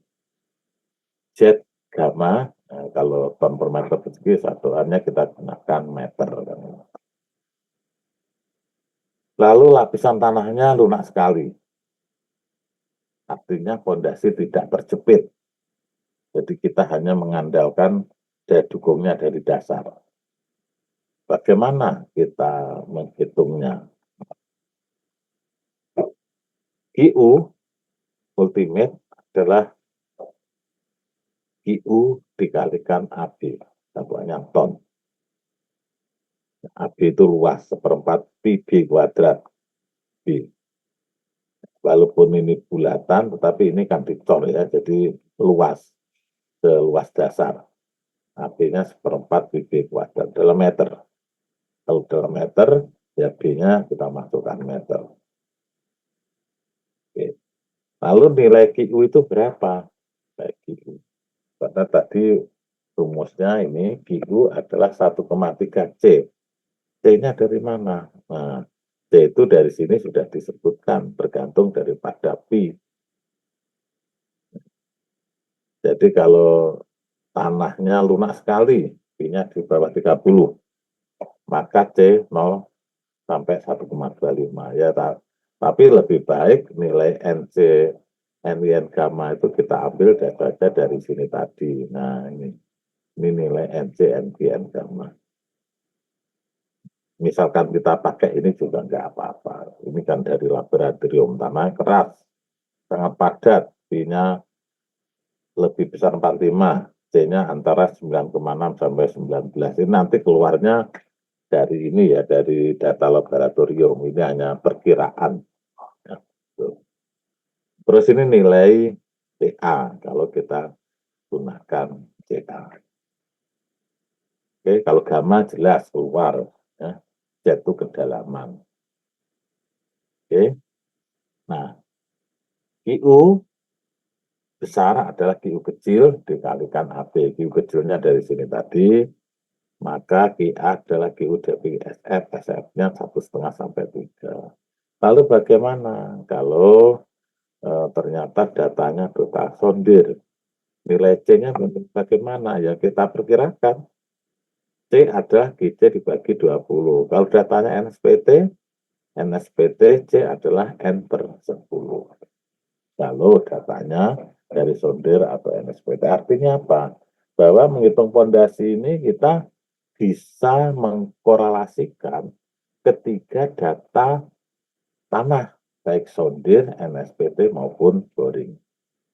Z gamma. Nah, kalau ton per meter persegi satuannya kita gunakan meter. Lalu lapisan tanahnya lunak sekali. Artinya fondasi tidak terjepit. Jadi kita hanya mengandalkan daya dukungnya dari dasar. Bagaimana kita menghitungnya? IU ultimate adalah IU dikalikan AB, satuannya ton. AB itu luas, seperempat PB kuadrat B. Walaupun ini bulatan, tetapi ini kan dicor ya, jadi luas, seluas dasar. AB-nya seperempat PB kuadrat dalam meter. Kalau dalam meter, ya B-nya kita masukkan meter. Oke. Lalu nilai QU itu berapa? Nilai QU. Karena tadi rumusnya ini QU adalah 1,3 C. C-nya dari mana? Nah, C itu dari sini sudah disebutkan, bergantung daripada pi. Jadi kalau tanahnya lunak sekali, pi-nya di bawah 30, maka C 0 sampai 1,25. Ya, tapi lebih baik nilai NC, NIN gamma itu kita ambil saja dari sini tadi. Nah, ini nilai NC, NPN gamma. Misalkan kita pakai ini juga nggak apa-apa. Ini kan dari laboratorium, tanah keras, sangat padat, P-nya lebih besar 45, C-nya antara 9,6 sampai 19. Ini nanti keluarnya dari ini ya, dari data laboratorium. Ini hanya perkiraan. Ya, terus ini nilai CA kalau kita gunakan CA. Oke, kalau gamma jelas keluar, ya, Z itu kedalaman. Oke, nah QU besar adalah QU kecil dikalikan AB. QU kecilnya dari sini tadi, maka QA adalah QU dari SF, SF-nya 1,5 sampai 3. Lalu bagaimana kalau ternyata datanya data sondir? Nilai C-nya bagaimana? Ya kita perkirakan. C adalah GC dibagi 20. Kalau datanya NSPT C adalah N per 10. Kalau datanya dari sondir atau NSPT. Artinya apa? Bahwa menghitung fondasi ini kita bisa mengkorelasikan ketiga data tanah, baik sondir, NSPT maupun boring.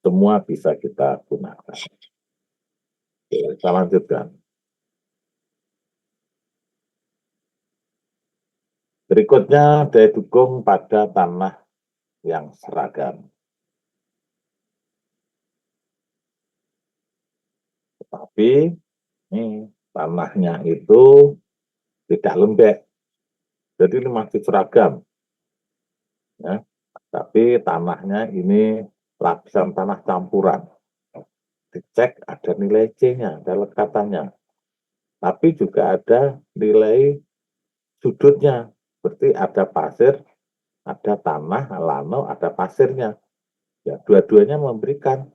Semua bisa kita gunakan. Oke, kita lanjutkan. Berikutnya daya dukung pada tanah yang seragam. Tetapi ini tanahnya itu tidak lembek. Jadi ini masih seragam. Ya. Tapi tanahnya ini lapisan tanah campuran. Dicek ada nilai C-nya, ada lekatannya. Tapi juga ada nilai sudutnya. Berarti ada pasir, ada tanah, lano, ada pasirnya. Ya, dua-duanya memberikan.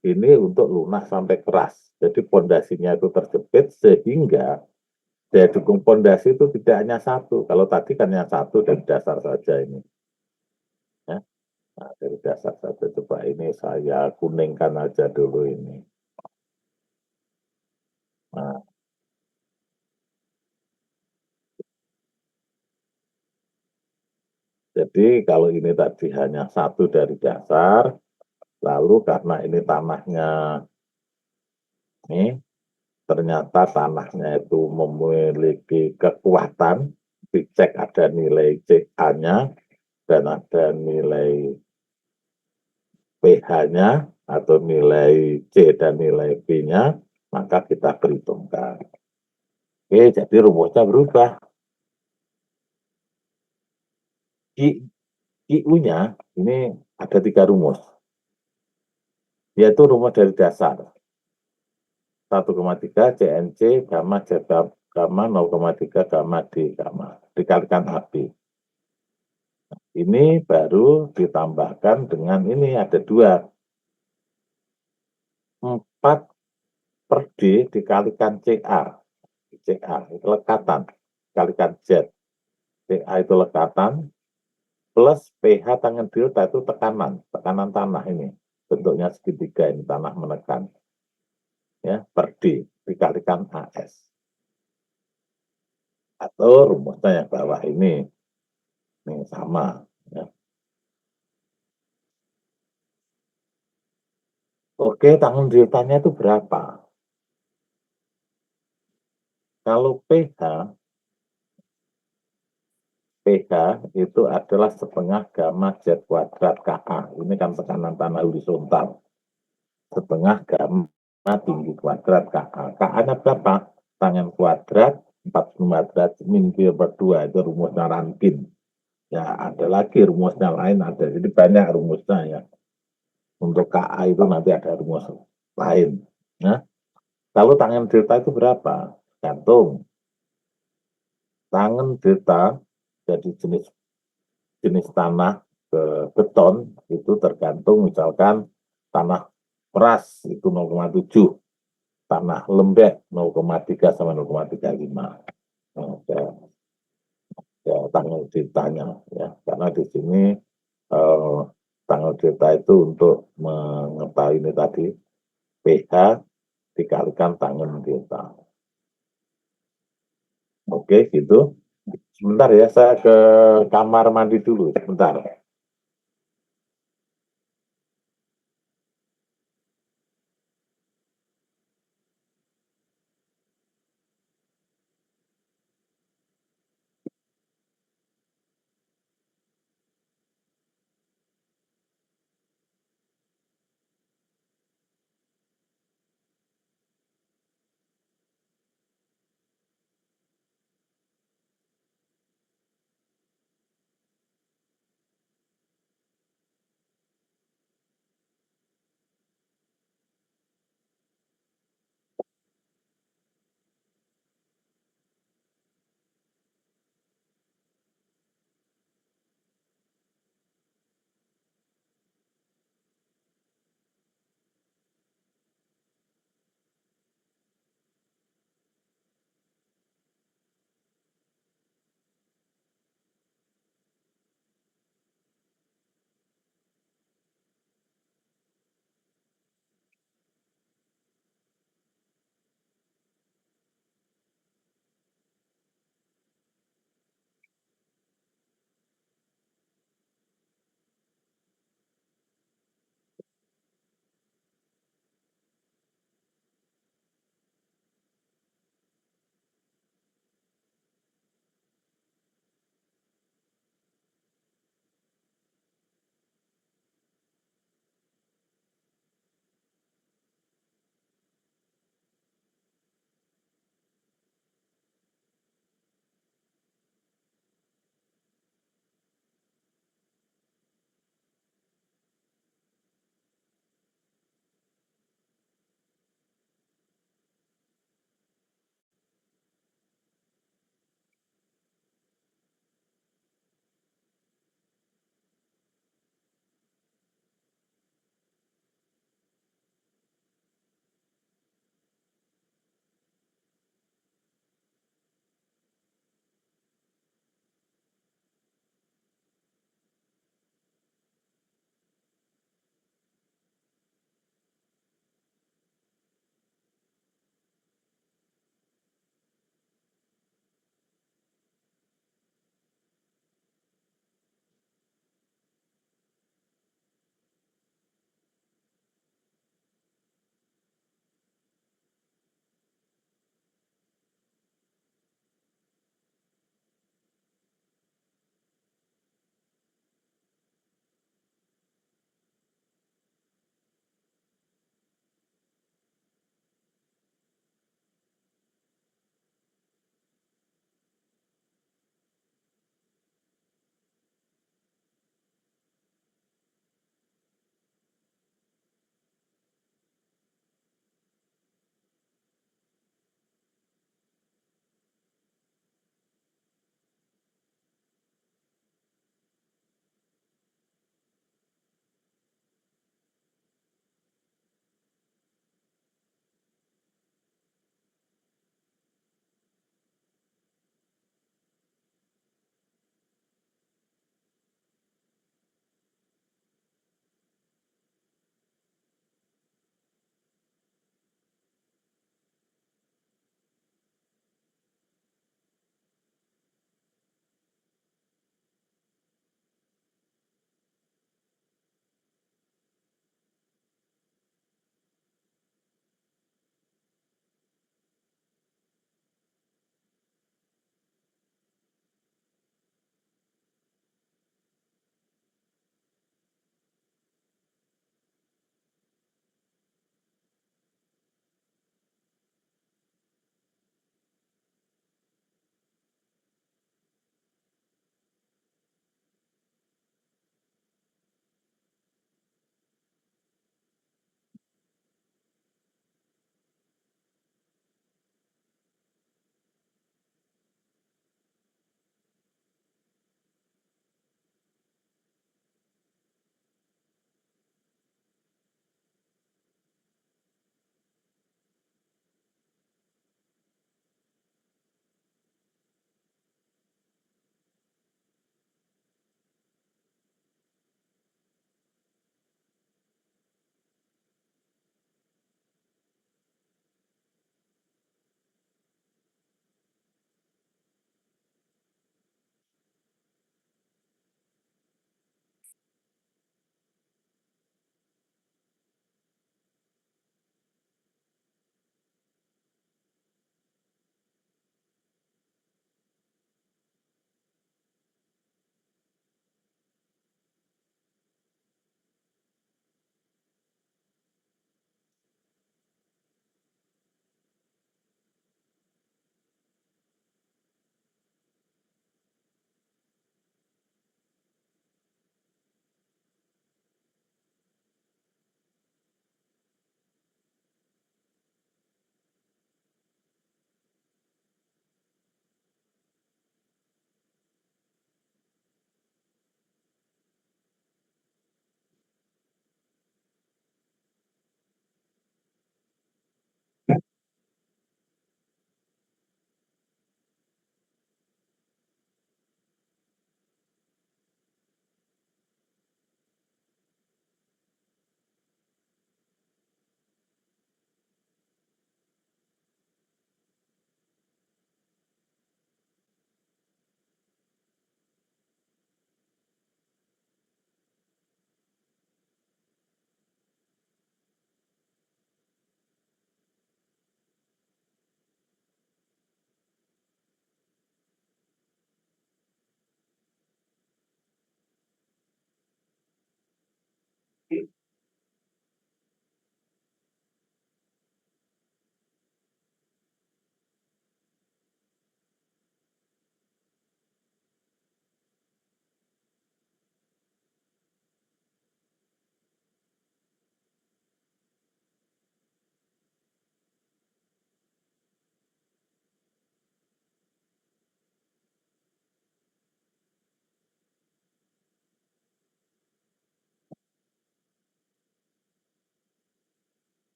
Ini untuk lunak sampai keras. Jadi pondasinya itu terjepit sehingga daya dukung pondasi itu tidak hanya satu. Kalau tadi kan hanya satu dari dasar saja ini. Ya. Nah, dari dasar saja. Coba ini saya kuningkan aja dulu ini. Nah, jadi kalau ini tadi hanya satu dari dasar, lalu karena ini tanahnya ini ternyata tanahnya itu memiliki kekuatan, dicek ada nilai CA-nya dan ada nilai pH-nya atau nilai C dan nilai B-nya, maka kita perhitungkan. Oke, jadi rumusnya berubah. IU-nya ini ada 3 rumus, yaitu rumus dari dasar. 1,3 CNC gamma Z gamma 0,3 gamma D gamma dikalikan AB. Ini baru ditambahkan dengan ini ada 2. 4 per D dikalikan CA. CA itu lekatan, dikalikan Z. CA itu lekatan, plus pH tangan delta itu tekanan tanah ini. Bentuknya segitiga ini, tanah menekan. Ya, per D dikalikan AS. Atau rumusnya yang bawah ini sama. Ya. Oke, tangan deltanya itu berapa? Kalau pH itu adalah setengah gamma Z kuadrat KA. Ini kan tekanan tanah horizontal. Setengah gamma tinggi kuadrat KA. KA-nya berapa? Tangan kuadrat 45 derajat min Q per 2. Itu rumusnya Rankine. Ya, ada lagi rumusnya lain ada. Jadi banyak rumusnya ya. Untuk KA itu nanti ada rumus lain. Nah, kalau tangan delta itu berapa? Gantung. Tangan delta jadi jenis tanah ke beton itu tergantung misalkan tanah peras itu 0,7, tanah lembek 0,3 sama 0,35. Nah, ya, tanggal deltanya ya karena di sini tanggal delta itu untuk mengetahui ini tadi pH dikalikan tangan delta. Oke, gitu. Sebentar ya, saya ke kamar mandi dulu. Sebentar.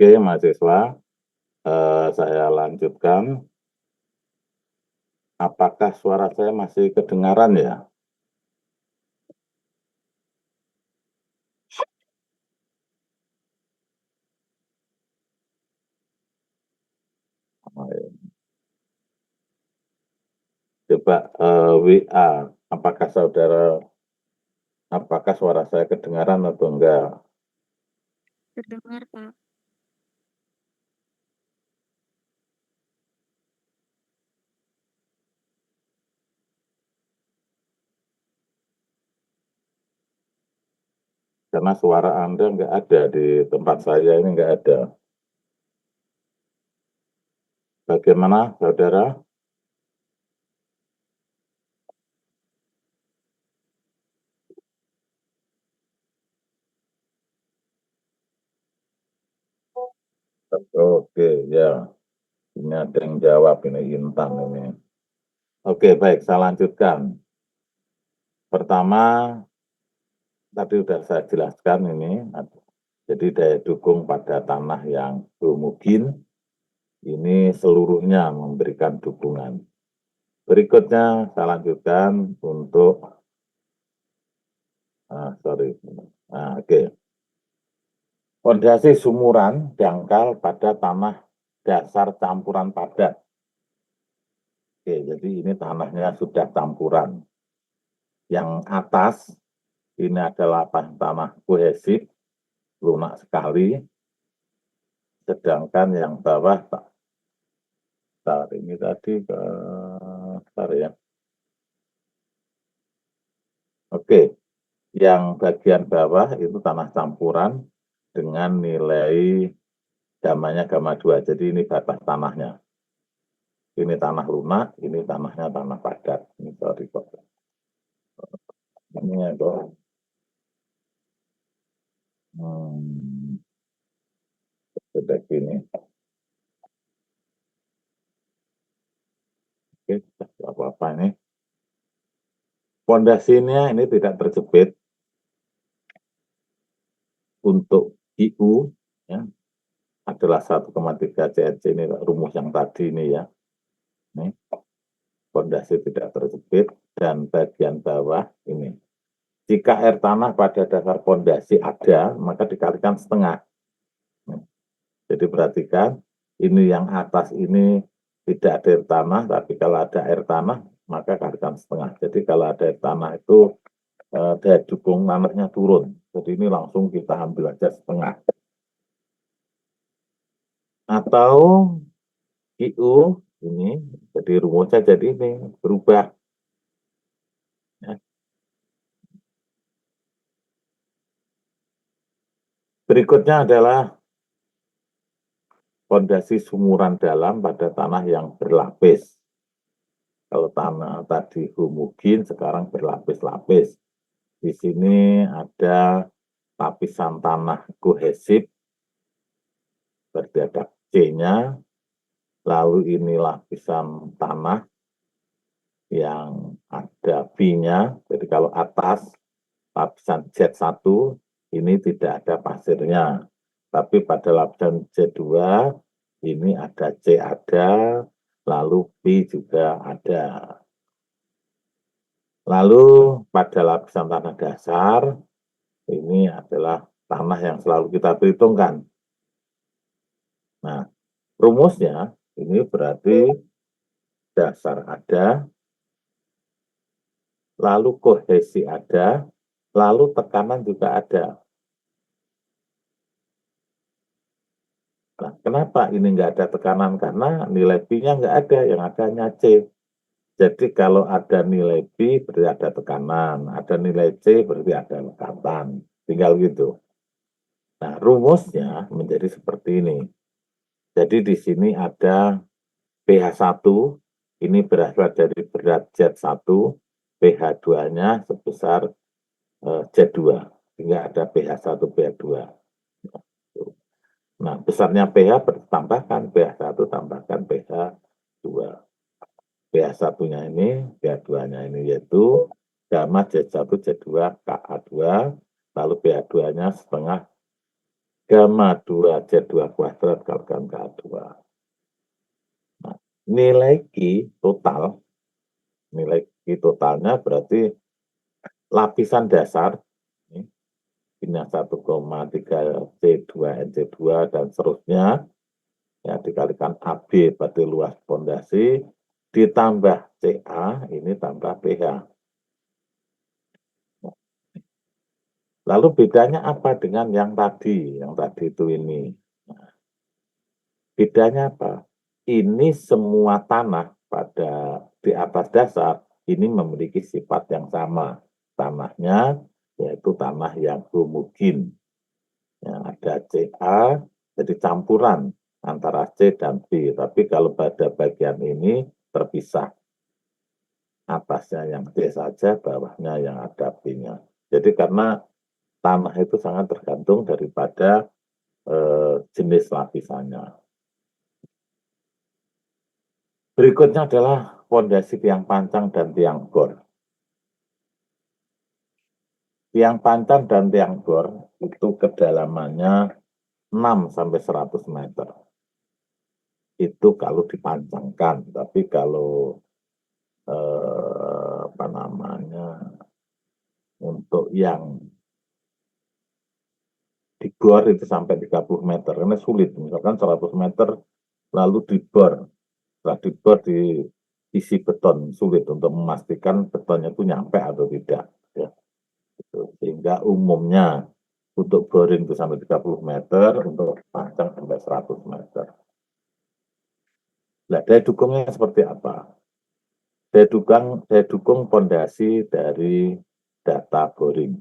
Oke, mahasiswa, saya lanjutkan. Apakah suara saya masih kedengaran ya? Coba WA, apakah suara saya kedengaran atau enggak? Terdengar, Pak. Karena suara Anda enggak ada di tempat saya ini, enggak ada. Bagaimana, saudara? Oke, ya. Ini ada yang jawab, ini Intan ini. Oke, baik, saya lanjutkan. Pertama, tadi sudah saya jelaskan ini, jadi daya dukung pada tanah yang homogen, ini seluruhnya memberikan dukungan. Berikutnya saya lanjutkan untuk, oke. Fondasi sumuran dangkal pada tanah dasar campuran padat. Oke, jadi ini tanahnya sudah campuran. Yang atas ini adalah tanah kohesif, lunak sekali. Sedangkan yang bawah, ini tadi ya. Oke, yang bagian bawah itu tanah campuran dengan nilai gamanya gamma 2. Jadi ini batas tanahnya. Ini tanah lunak, ini tanahnya tanah padat. Ini sorry kok. Ini ya kok. Sudah gini. Oke, apa-apa ini. Fondasinya ini tidak terjepit untuk IU, ya, adalah 1,3 CRC, ini rumus yang tadi ini ya. Ini fondasi tidak terjepit, dan bagian bawah ini. Jika air tanah pada dasar fondasi ada, maka dikalikan setengah. Jadi perhatikan, ini yang atas ini tidak ada air tanah, tapi kalau ada air tanah, maka kalikan setengah. Jadi kalau ada air tanah itu daya dukung tanahnya turun. Jadi ini langsung kita ambil aja setengah. Atau IU ini, jadi rumusnya jadi ini berubah. Ya. Berikutnya adalah fondasi sumuran dalam pada tanah yang berlapis. Kalau tanah tadi homogen, sekarang berlapis-lapis. Di sini ada lapisan tanah kohesif, berarti ada C-nya, lalu ini lapisan tanah yang ada B-nya, jadi kalau atas lapisan Z1 ini tidak ada pasirnya, tapi pada lapisan Z2 ini ada C ada, lalu B juga ada. Lalu pada lapisan tanah dasar, ini adalah tanah yang selalu kita perhitungkan. Nah, rumusnya ini berarti dasar ada, lalu kohesi ada, lalu tekanan juga ada. Nah, kenapa ini enggak ada tekanan? Karena nilai P-nya enggak ada, yang ada hanya C. Jadi kalau ada nilai B berarti ada tekanan, ada nilai C berarti ada lekatan. Tinggal gitu. Nah, rumusnya menjadi seperti ini. Jadi di sini ada pH1, ini berasal dari berat Z1, pH2-nya sebesar Z2, sehingga ada pH1, pH2. Nah, besarnya pH bertambahkan pH1 tambahkan pH2. pH1-nya ini, pH2-nya ini yaitu gamma Z1, Z2, Ka2, lalu pH2-nya setengah gamma 2 Z2 kuadrat kalikan K2. Nah, nilai Q totalnya berarti lapisan dasar ini, Q-nya 1,3 C2 NC2 dan seterusnya ya dikalikan AB berarti luas pondasi ditambah CA ini tambah pH. Lalu bedanya apa dengan yang tadi? Yang tadi itu ini. Nah, bedanya apa? Ini semua tanah pada di atas dasar ini memiliki sifat yang sama. Tanahnya yaitu tanah yang homogen. Yang ada CA jadi campuran antara C dan B. Tapi kalau pada bagian ini terpisah. Atasnya yang C saja, bawahnya yang ada B-nya. Jadi karena tanah itu sangat tergantung daripada jenis lapisannya. Berikutnya adalah pondasi tiang pancang dan tiang bor. Tiang pancang dan tiang bor itu kedalamannya 6 sampai 100 meter. Itu kalau dipancangkan, tapi kalau untuk yang dibor itu sampai 30 meter karena sulit, misalkan 100 meter lalu dibor, setelah dibor diisi beton, sulit untuk memastikan betonnya itu nyampe atau tidak ya. Sehingga umumnya untuk boring itu sampai 30 meter, untuk pancang sampai 100 meter. Nah, daya dukungnya seperti apa? Daya dukung pondasi dari data boring.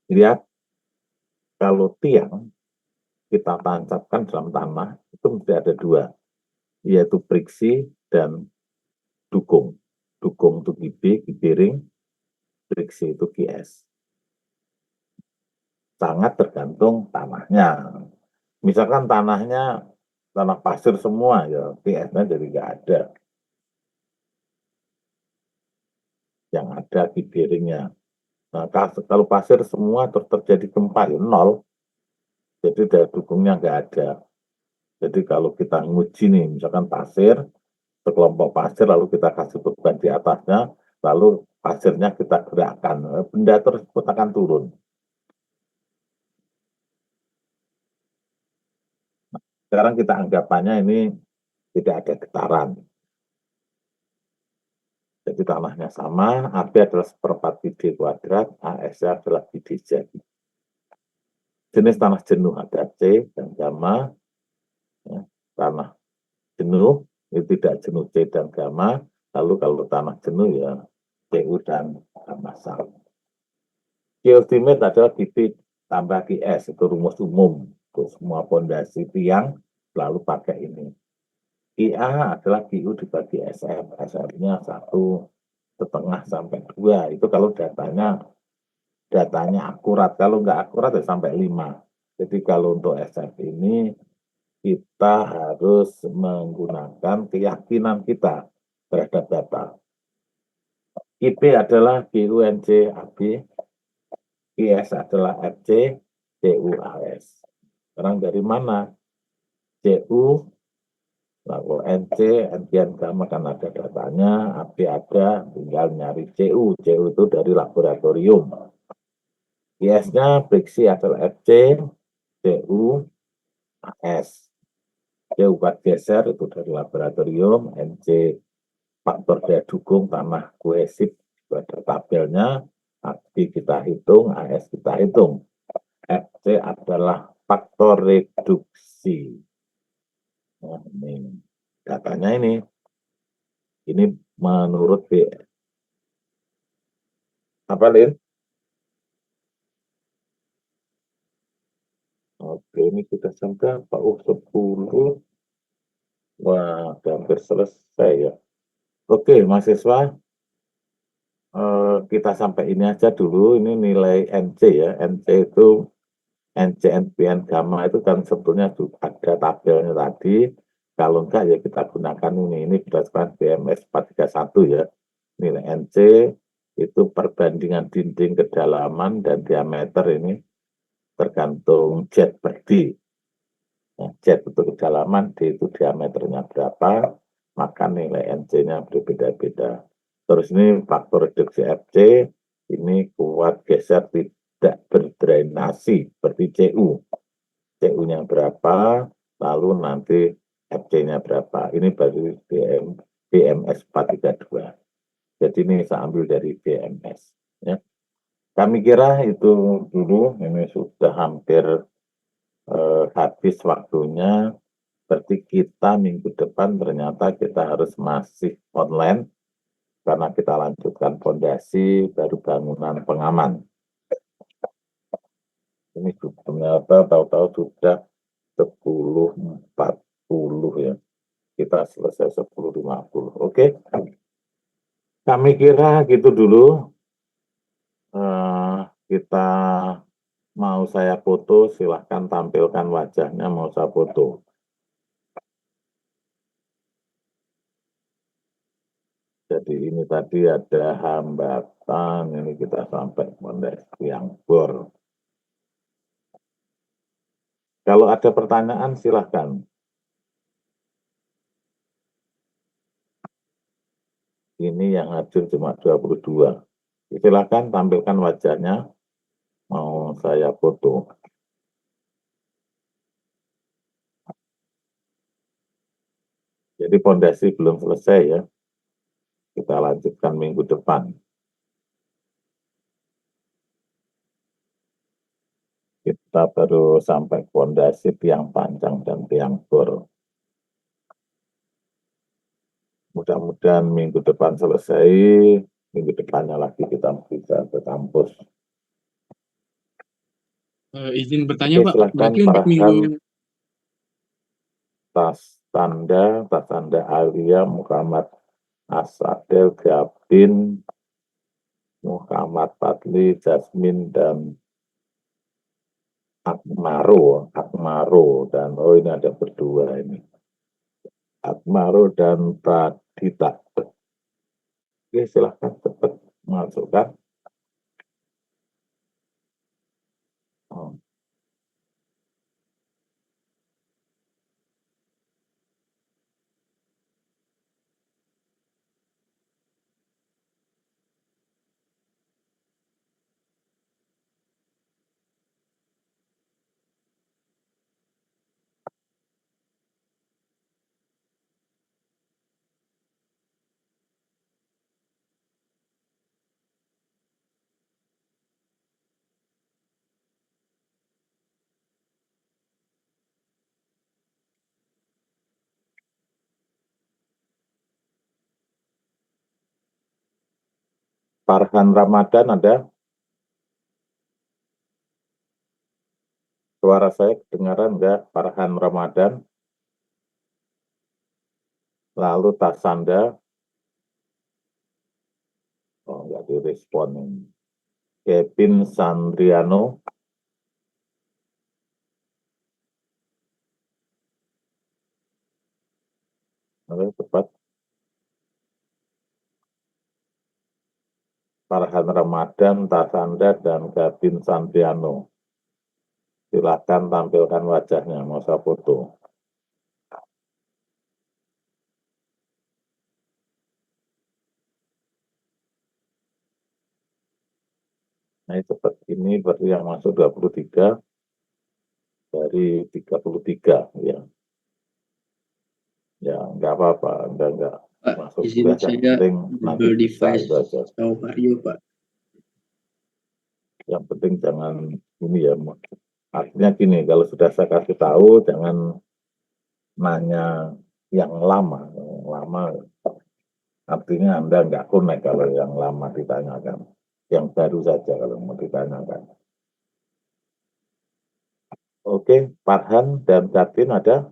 Lihat, kalau tiang kita tancapkan dalam tanah, itu mesti ada dua, yaitu friksi dan dukung. Dukung itu QB, Q-bearing, friksi itu QS. Sangat tergantung tanahnya. Misalkan tanah pasir semua, ya QS-nya jadi nggak ada. Yang ada Q-bearingnya. Nah, kalau pasir semua terjadi gempa, ya nol. Jadi daya dukungnya nggak ada. Jadi kalau kita nguji nih, misalkan pasir, sekelompok pasir, lalu kita kasih beban di atasnya, lalu pasirnya kita gerakkan, benda tersebut akan turun. Sekarang kita anggapannya ini tidak ada getaran. Jadi tanahnya sama, AB adalah 1/4 PD kuadrat, AS adalah PDZ. Jenis tanah jenuh ada C dan gamma. Ya, tanah jenuh itu tidak jenuh C dan gamma. Lalu kalau tanah jenuh ya CU dan gamma sal. Q ultimate adalah QP tambah QS, itu rumus umum untuk semua pondasi tiang selalu pakai ini. IA adalah QU dibagi SF, SF-nya 1,5 sampai 2, itu kalau datanya akurat, kalau nggak akurat ya sampai 5. Jadi kalau untuk SF ini kita harus menggunakan keyakinan kita terhadap data. IP adalah QUNC AB, QS adalah FC, CUAS. Sekarang dari mana? CU, lalu NC, NCN gamma kan ada datanya, AB ada, tinggal nyari CU. CU itu dari laboratorium. IS-nya friksi adalah FC, CU, AS. CU kuat geser itu dari laboratorium, NC faktor daya dukung tanah kohesif, ada tabelnya, AB kita hitung, AS kita hitung. FC adalah faktor reduksi. Nah, ini datanya ini menurut B. Apa, Lin? Oke, ini kita sampai apa? 10. Wah, hampir selesai ya. Oke, mahasiswa, kita sampai ini aja dulu. Ini nilai NC ya. NC itu NC NPN gamma itu kan sebetulnya ada tabelnya tadi. Kalau enggak ya kita gunakan ini berdasarkan BMS 431 ya. Nilai NC itu perbandingan dinding kedalaman dan diameter ini tergantung jet berdhi. Nah, jet itu kedalaman, D itu diameternya berapa, maka nilai NC-nya berbeda-beda. Terus ini faktor reduksi FC, ini kuat geser tidak berdrainasi, seperti CU. CU-nya berapa, lalu nanti FC-nya berapa. Ini baru BMS 432. Jadi ini saya ambil dari BMS. Ya. Kami kira itu dulu, ini sudah hampir habis waktunya. Berarti kita minggu depan ternyata kita harus masih online karena kita lanjutkan fondasi baru bangunan pengaman. Ini ternyata tahu-tahu sudah 10.40 ya. Kita selesai 10.50. Oke. Kami kira gitu dulu. Kita mau saya foto, silahkan tampilkan wajahnya mau saya foto. Jadi ini tadi ada hambatan, ini kita sampai fondasi yang bor. Kalau ada pertanyaan silahkan. Ini yang hadir cuma 22. Silahkan tampilkan wajahnya, mau saya foto. Jadi fondasi belum selesai ya. Kita lanjutkan minggu depan. Kita baru sampai fondasi tiang panjang dan tiang bor. Mudah-mudahan minggu depan selesai, minggu depannya lagi kita bisa ke kampus. Izin bertanya, Oke, Pak. silahkan Berarti untuk Farhan minggu Tasanda Alia, Muhammad Asadel Gabin, Muhammad Fadli, Jasmine, dan Akmaro, dan oh ini ada berdua ini. Akmaro dan Pradita. Oke, silahkan cepat masukkan. Oh. Farhan Ramadan ada? Suara saya kedengaran enggak? Farhan Ramadan. Lalu Tasanda. Oh, enggak direspon. Kevin Sandriano. Oke, cepat. Farhan Ramadan, Tasanda, dan Kevin Sandriano. Silakan tampilkan wajahnya, mau saya foto. Nah, cepat ini berarti yang masuk 23 dari 33 ya. Ya, enggak apa-apa, enggak Pak, masuk izin kuliah yang saya penting nanti double bisa device itu aja. tahu vario, Pak. Yang penting jangan ini ya. Artinya gini, kalau sudah saya kasih tahu jangan nanya yang lama. Yang lama artinya Anda enggak connect kalau yang lama ditanyakan. Yang baru saja kalau mau ditanyakan. Oke, Farhan dan Katin ada?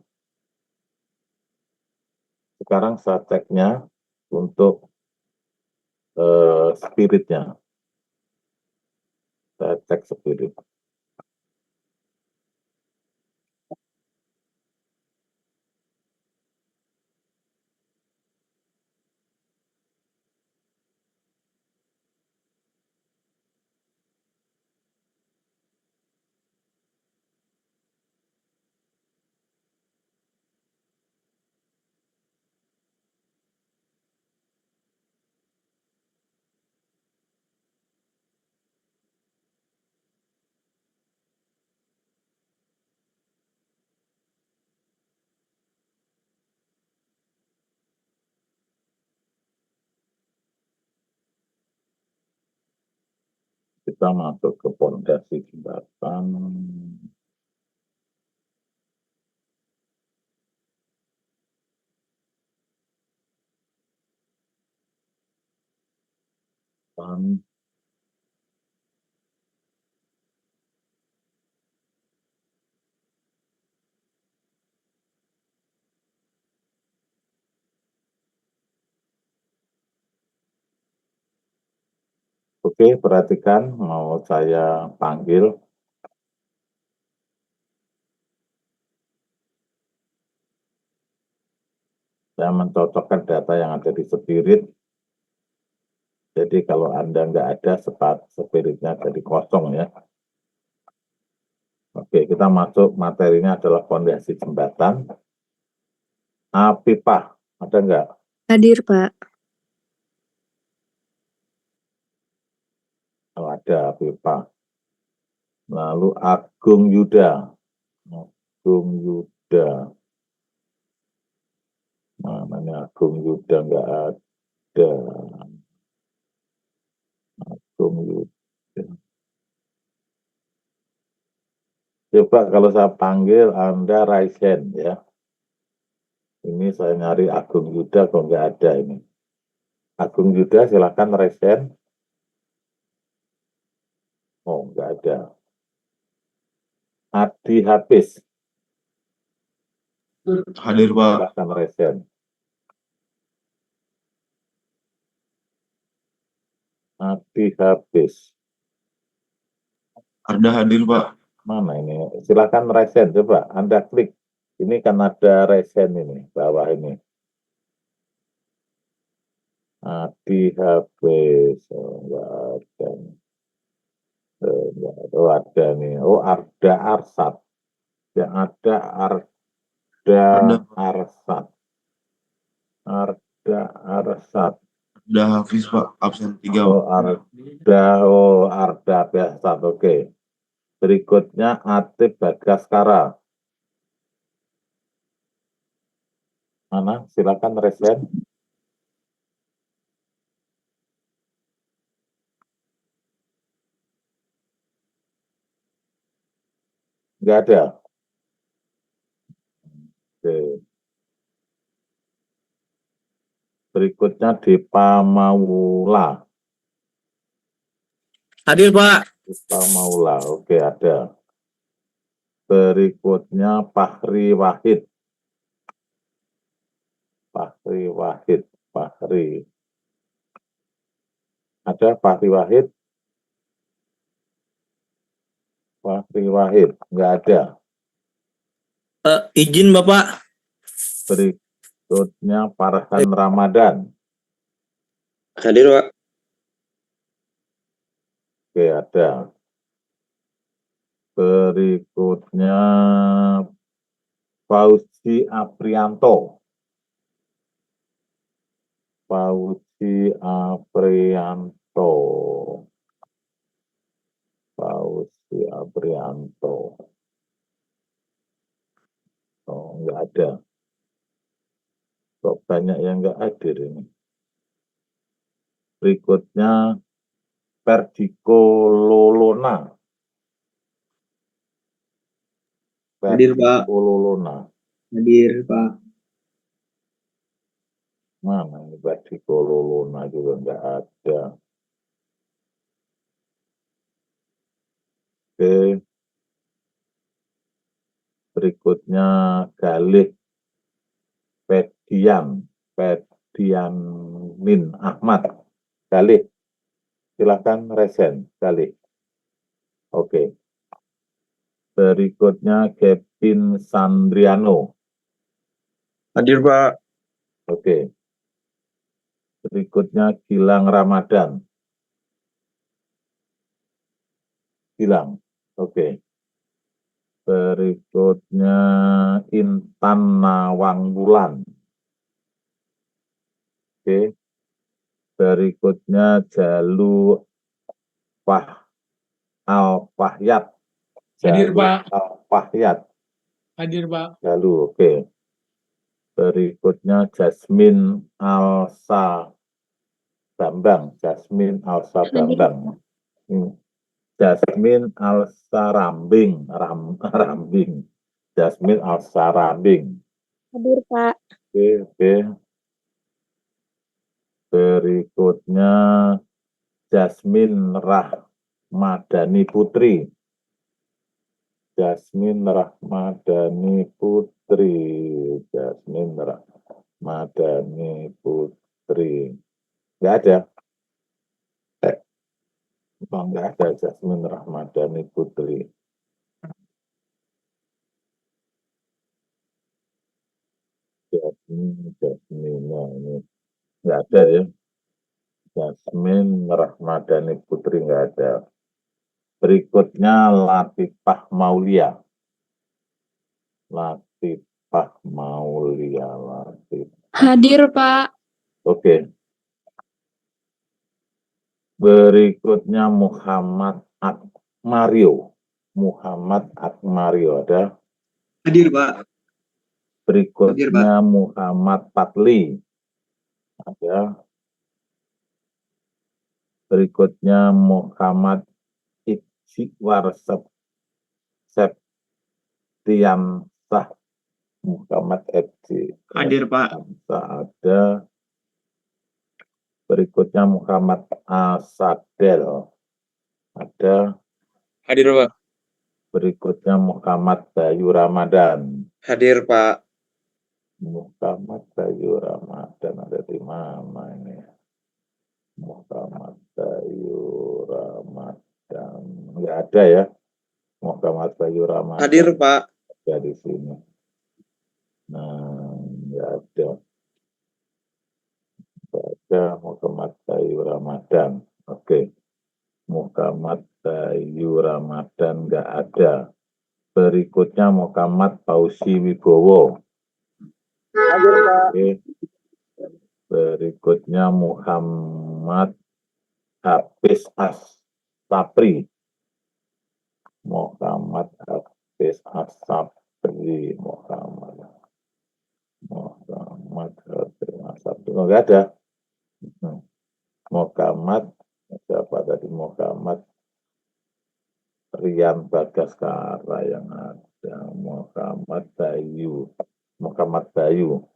Sekarang saya ceknya untuk spiritnya. Saya cek spirit. Kita masuk ke pondasi jembatan. Oke, perhatikan, mau saya panggil. Saya mencocokkan data yang ada di Spirit. Jadi kalau Anda nggak ada, Spiritnya jadi kosong ya. Oke, kita masuk, materinya adalah fondasi jembatan. Apipah, ada nggak? Hadir, Pak. Oh, ada Apipah. Lalu Agung Yuda. Agung Yuda. Namanya Agung Yuda nggak ada. Agung Yuda. Coba kalau saya panggil Anda Raisen ya. Ini saya nyari Agung Yuda kok nggak ada ini. Agung Yuda silakan Raisen. Oh nggak ada. Adi Hafiz. Hadir, Pak. Silakan Raisen. Adi Hafiz. Ada hadir, Pak. Mana ini? Silakan Raisen, coba Anda klik. Ini kan ada Raisen ini, bawah ini. Adi Hafiz. Oh, nggak ada. Oh, ada nih. Oh, Arda Arsat. Yang ada Arda Arsat. Arda Arsat. Ada Hafiz, Pak. Absen 3, Oh, Pak. Arda Arsat. Oke. Berikutnya Atip Bagaskara. Mana? Silakan Resen. Nggak ada. Oke. Berikutnya Dipa Maula. Hadir, Pak. Dipa Maula. Oke, ada. Berikutnya Fahri Wahid. Fahri Wahid. Fahri. Ada Fahri Wahid? Fahri Wahid. Nggak ada. Izin, Bapak. Berikutnya Farhan Ramadan. Hadir, Pak. Oke, ada. Berikutnya Fauzi Aprianto. Fauzi Aprianto. Fauzi Aprianto. Oh, nggak ada. Kok banyak yang nggak hadir ini. Berikutnya Perdiko Lolona. Hadir, Pak. Perdiko Lolona. Hadir, Pak. Mana ini Perdiko Lolona juga nggak ada. Oke. Berikutnya Galih Pediamin Ahmad. Galih. Silakan Resen. Galih. Oke. Berikutnya Kevin Sandriano. Hadir, Pak. Oke. Berikutnya Gilang Ramadan. Gilang. Oke. Berikutnya Intan Nawangwulan. Oke. Berikutnya Jalu Al-Fahyat. Hadir, Jalu Pak. Al-Fahyat. Hadir, Pak. Jalu, oke. Berikutnya Jasmine Alsa Bambang. Jasmine Alsa Bambang. Jasmine Alsarambing, Rambing. Jasmine Alsarambing. Hadir, Pak. Oke, oke. Berikutnya Jasmine Rahmadani Putri. Jasmine Rahmadani Putri. Jasmine Rahmadani Putri. Nggak ada. Nggak ada Jasmine Rahmadani Putri. Jasmine, nah ini nggak ada ya. Jasmine Rahmadani Putri nggak ada. Berikutnya Latifah Maulia. Latifah Maulia. Hadir, Pak. Oke. Berikutnya Muhammad Akmario. Muhammad Akmario ada. Hadir, Pak. Berikutnya Muhammad Patli. Ada. Berikutnya Muhammad Ijiwar Septiansah. Muhammad Hadir, Pak. Ada. Berikutnya Muhammad Asadel. Ada. Hadir, Pak. Berikutnya Muhammad Bayu Ramadan. Hadir, Pak. Muhammad Bayu Ramadan ada di mana ini? Muhammad Bayu Ramadan nggak ada ya. Muhammad Bayu Ramadan Hadir, Pak. ada di sini. Nah, nggak ada. Nggak ada Muhammad Bayu Ramadan. Oke. Muhammad Bayu Ramadan nggak ada. Berikutnya Muhammad Fauzi Wibowo. Oke. Berikutnya Muhammad Hafiz As-Sapri. Muhammad Hafiz As-Sapri. Muhammad Hafiz As-Sapri. Oh, nggak ada. Muhammad siapa tadi? Muhammad Rian Bagaskara yang ada. Muhammad Bayu. Muhammad Bayu.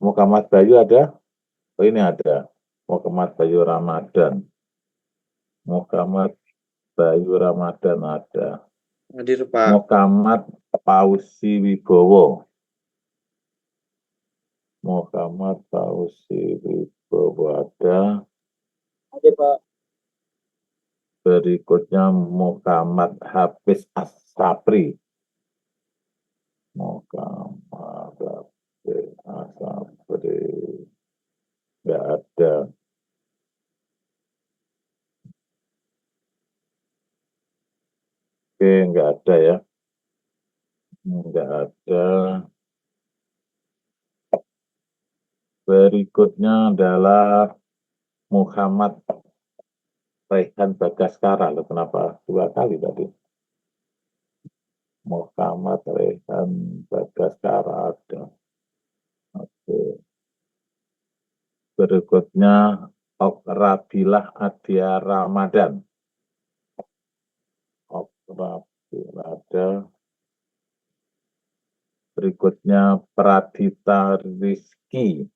Muhammad Bayu ada? Oh, ini ada. Muhammad Bayu Ramadan. Muhammad Bayu Ramadan ada. Hadir, Pak. Muhammad Fauzi Wibowo. Muhammad Fauzi Wibowo ada. Hadir, Pak. Berikutnya Muhammad Hafiz As-Sapri. Muhammad Hafiz As-Sapri. Nggak ada. Oke, nggak ada ya. Nggak ada. Berikutnya adalah Muhammad Rehan Bagaskara. Loh, kenapa 2 kali tadi? Muhammad Rehan Bagaskara ada. Oke. Berikutnya Okrabilah Adia Ramadan. Okrabilah ada. Berikutnya Pradita Rizky.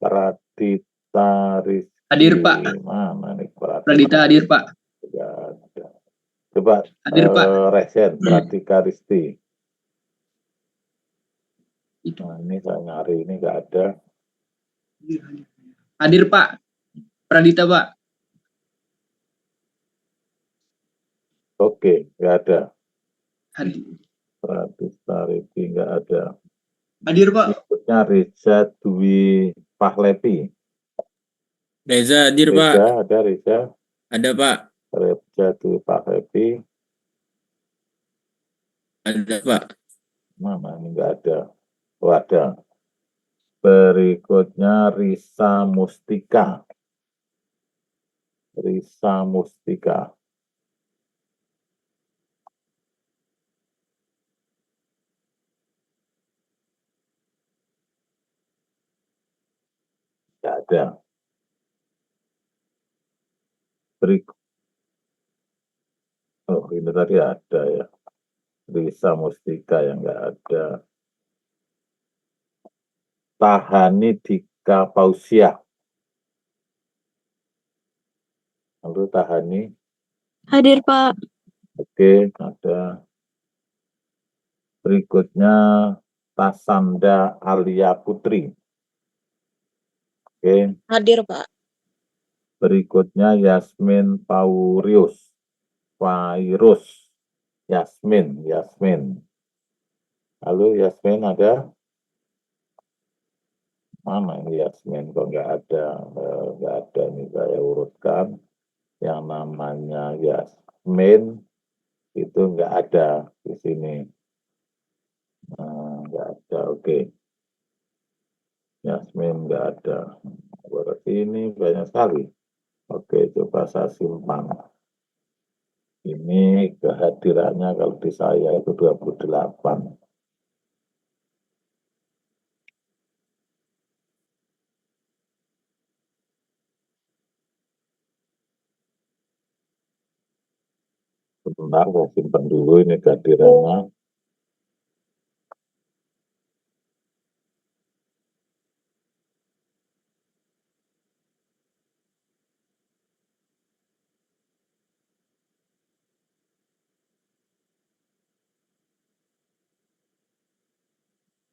Pradita Rizky. Hadir, Pak. Mana nih Pradita? Pradita hadir, Pak. Tidak ada. Coba Hadir, Pak. Resen, Pradita Rizky. Nah, ini saya nyari, ini nggak ada. Hadir, Pak. Pradita, Pak. Oke, nggak ada. Hadir. Pradita Rizky nggak ada. Hadir, Pak. Berikutnya Reza Dwi Pahlepi. Reza hadir, Pak. Reza, ada Reza. Ada, Pak. Reza Dwi Pahlepi. Ada, Pak. Mana ini nggak ada. Oh, ada. Berikutnya Risa Mustika. Risa Mustika. Nggak ada. Oh, ini tadi ada ya. Risa Mustika yang nggak ada. Tahani Dika Pausia. Lalu Tahani, Hadir, Pak. oke, ada. Berikutnya Tasanda Alia Putri. Oke, Hadir, Pak. berikutnya Yasmin Virus. Yasmin. Lalu Yasmin ada? Mana ini Yasmin? Kok nggak ada? Nggak ada nih, saya urutkan. Yang namanya Yasmin itu nggak ada di sini. Nggak ada, oke. Yasmin nggak ada. Berarti ini banyak sekali. Oke, coba saya simpan. Ini kehadirannya kalau di saya itu 28. Sebentar, saya simpan dulu ini kehadirannya.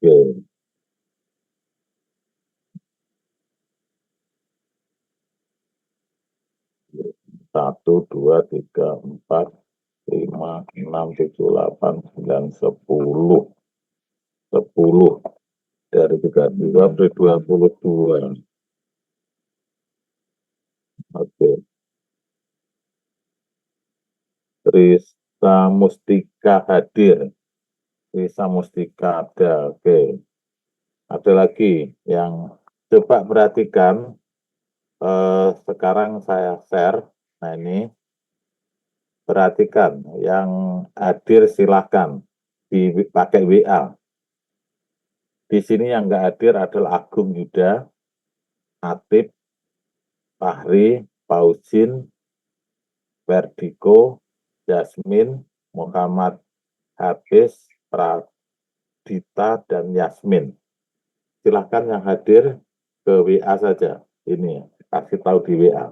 Oke. Satu, dua, tiga, empat, 5, 6, 7, 8, 9, 10. 10 dari 32 sampai 22. Oke. Risa Mustika hadir. Risa Mustika ada. Oke. Ada lagi yang coba perhatikan. Sekarang saya share. Nah ini. Perhatikan. Yang hadir silahkan dipakai WA. Di sini yang nggak hadir adalah Agung Yuda, Atip, Fahri, Fauzin, Verdiko, Jasmine, Muhammad Hafiz, Pradita, dan Yasmin. Silahkan yang hadir ke WA saja. Ini, kasih tahu di WA.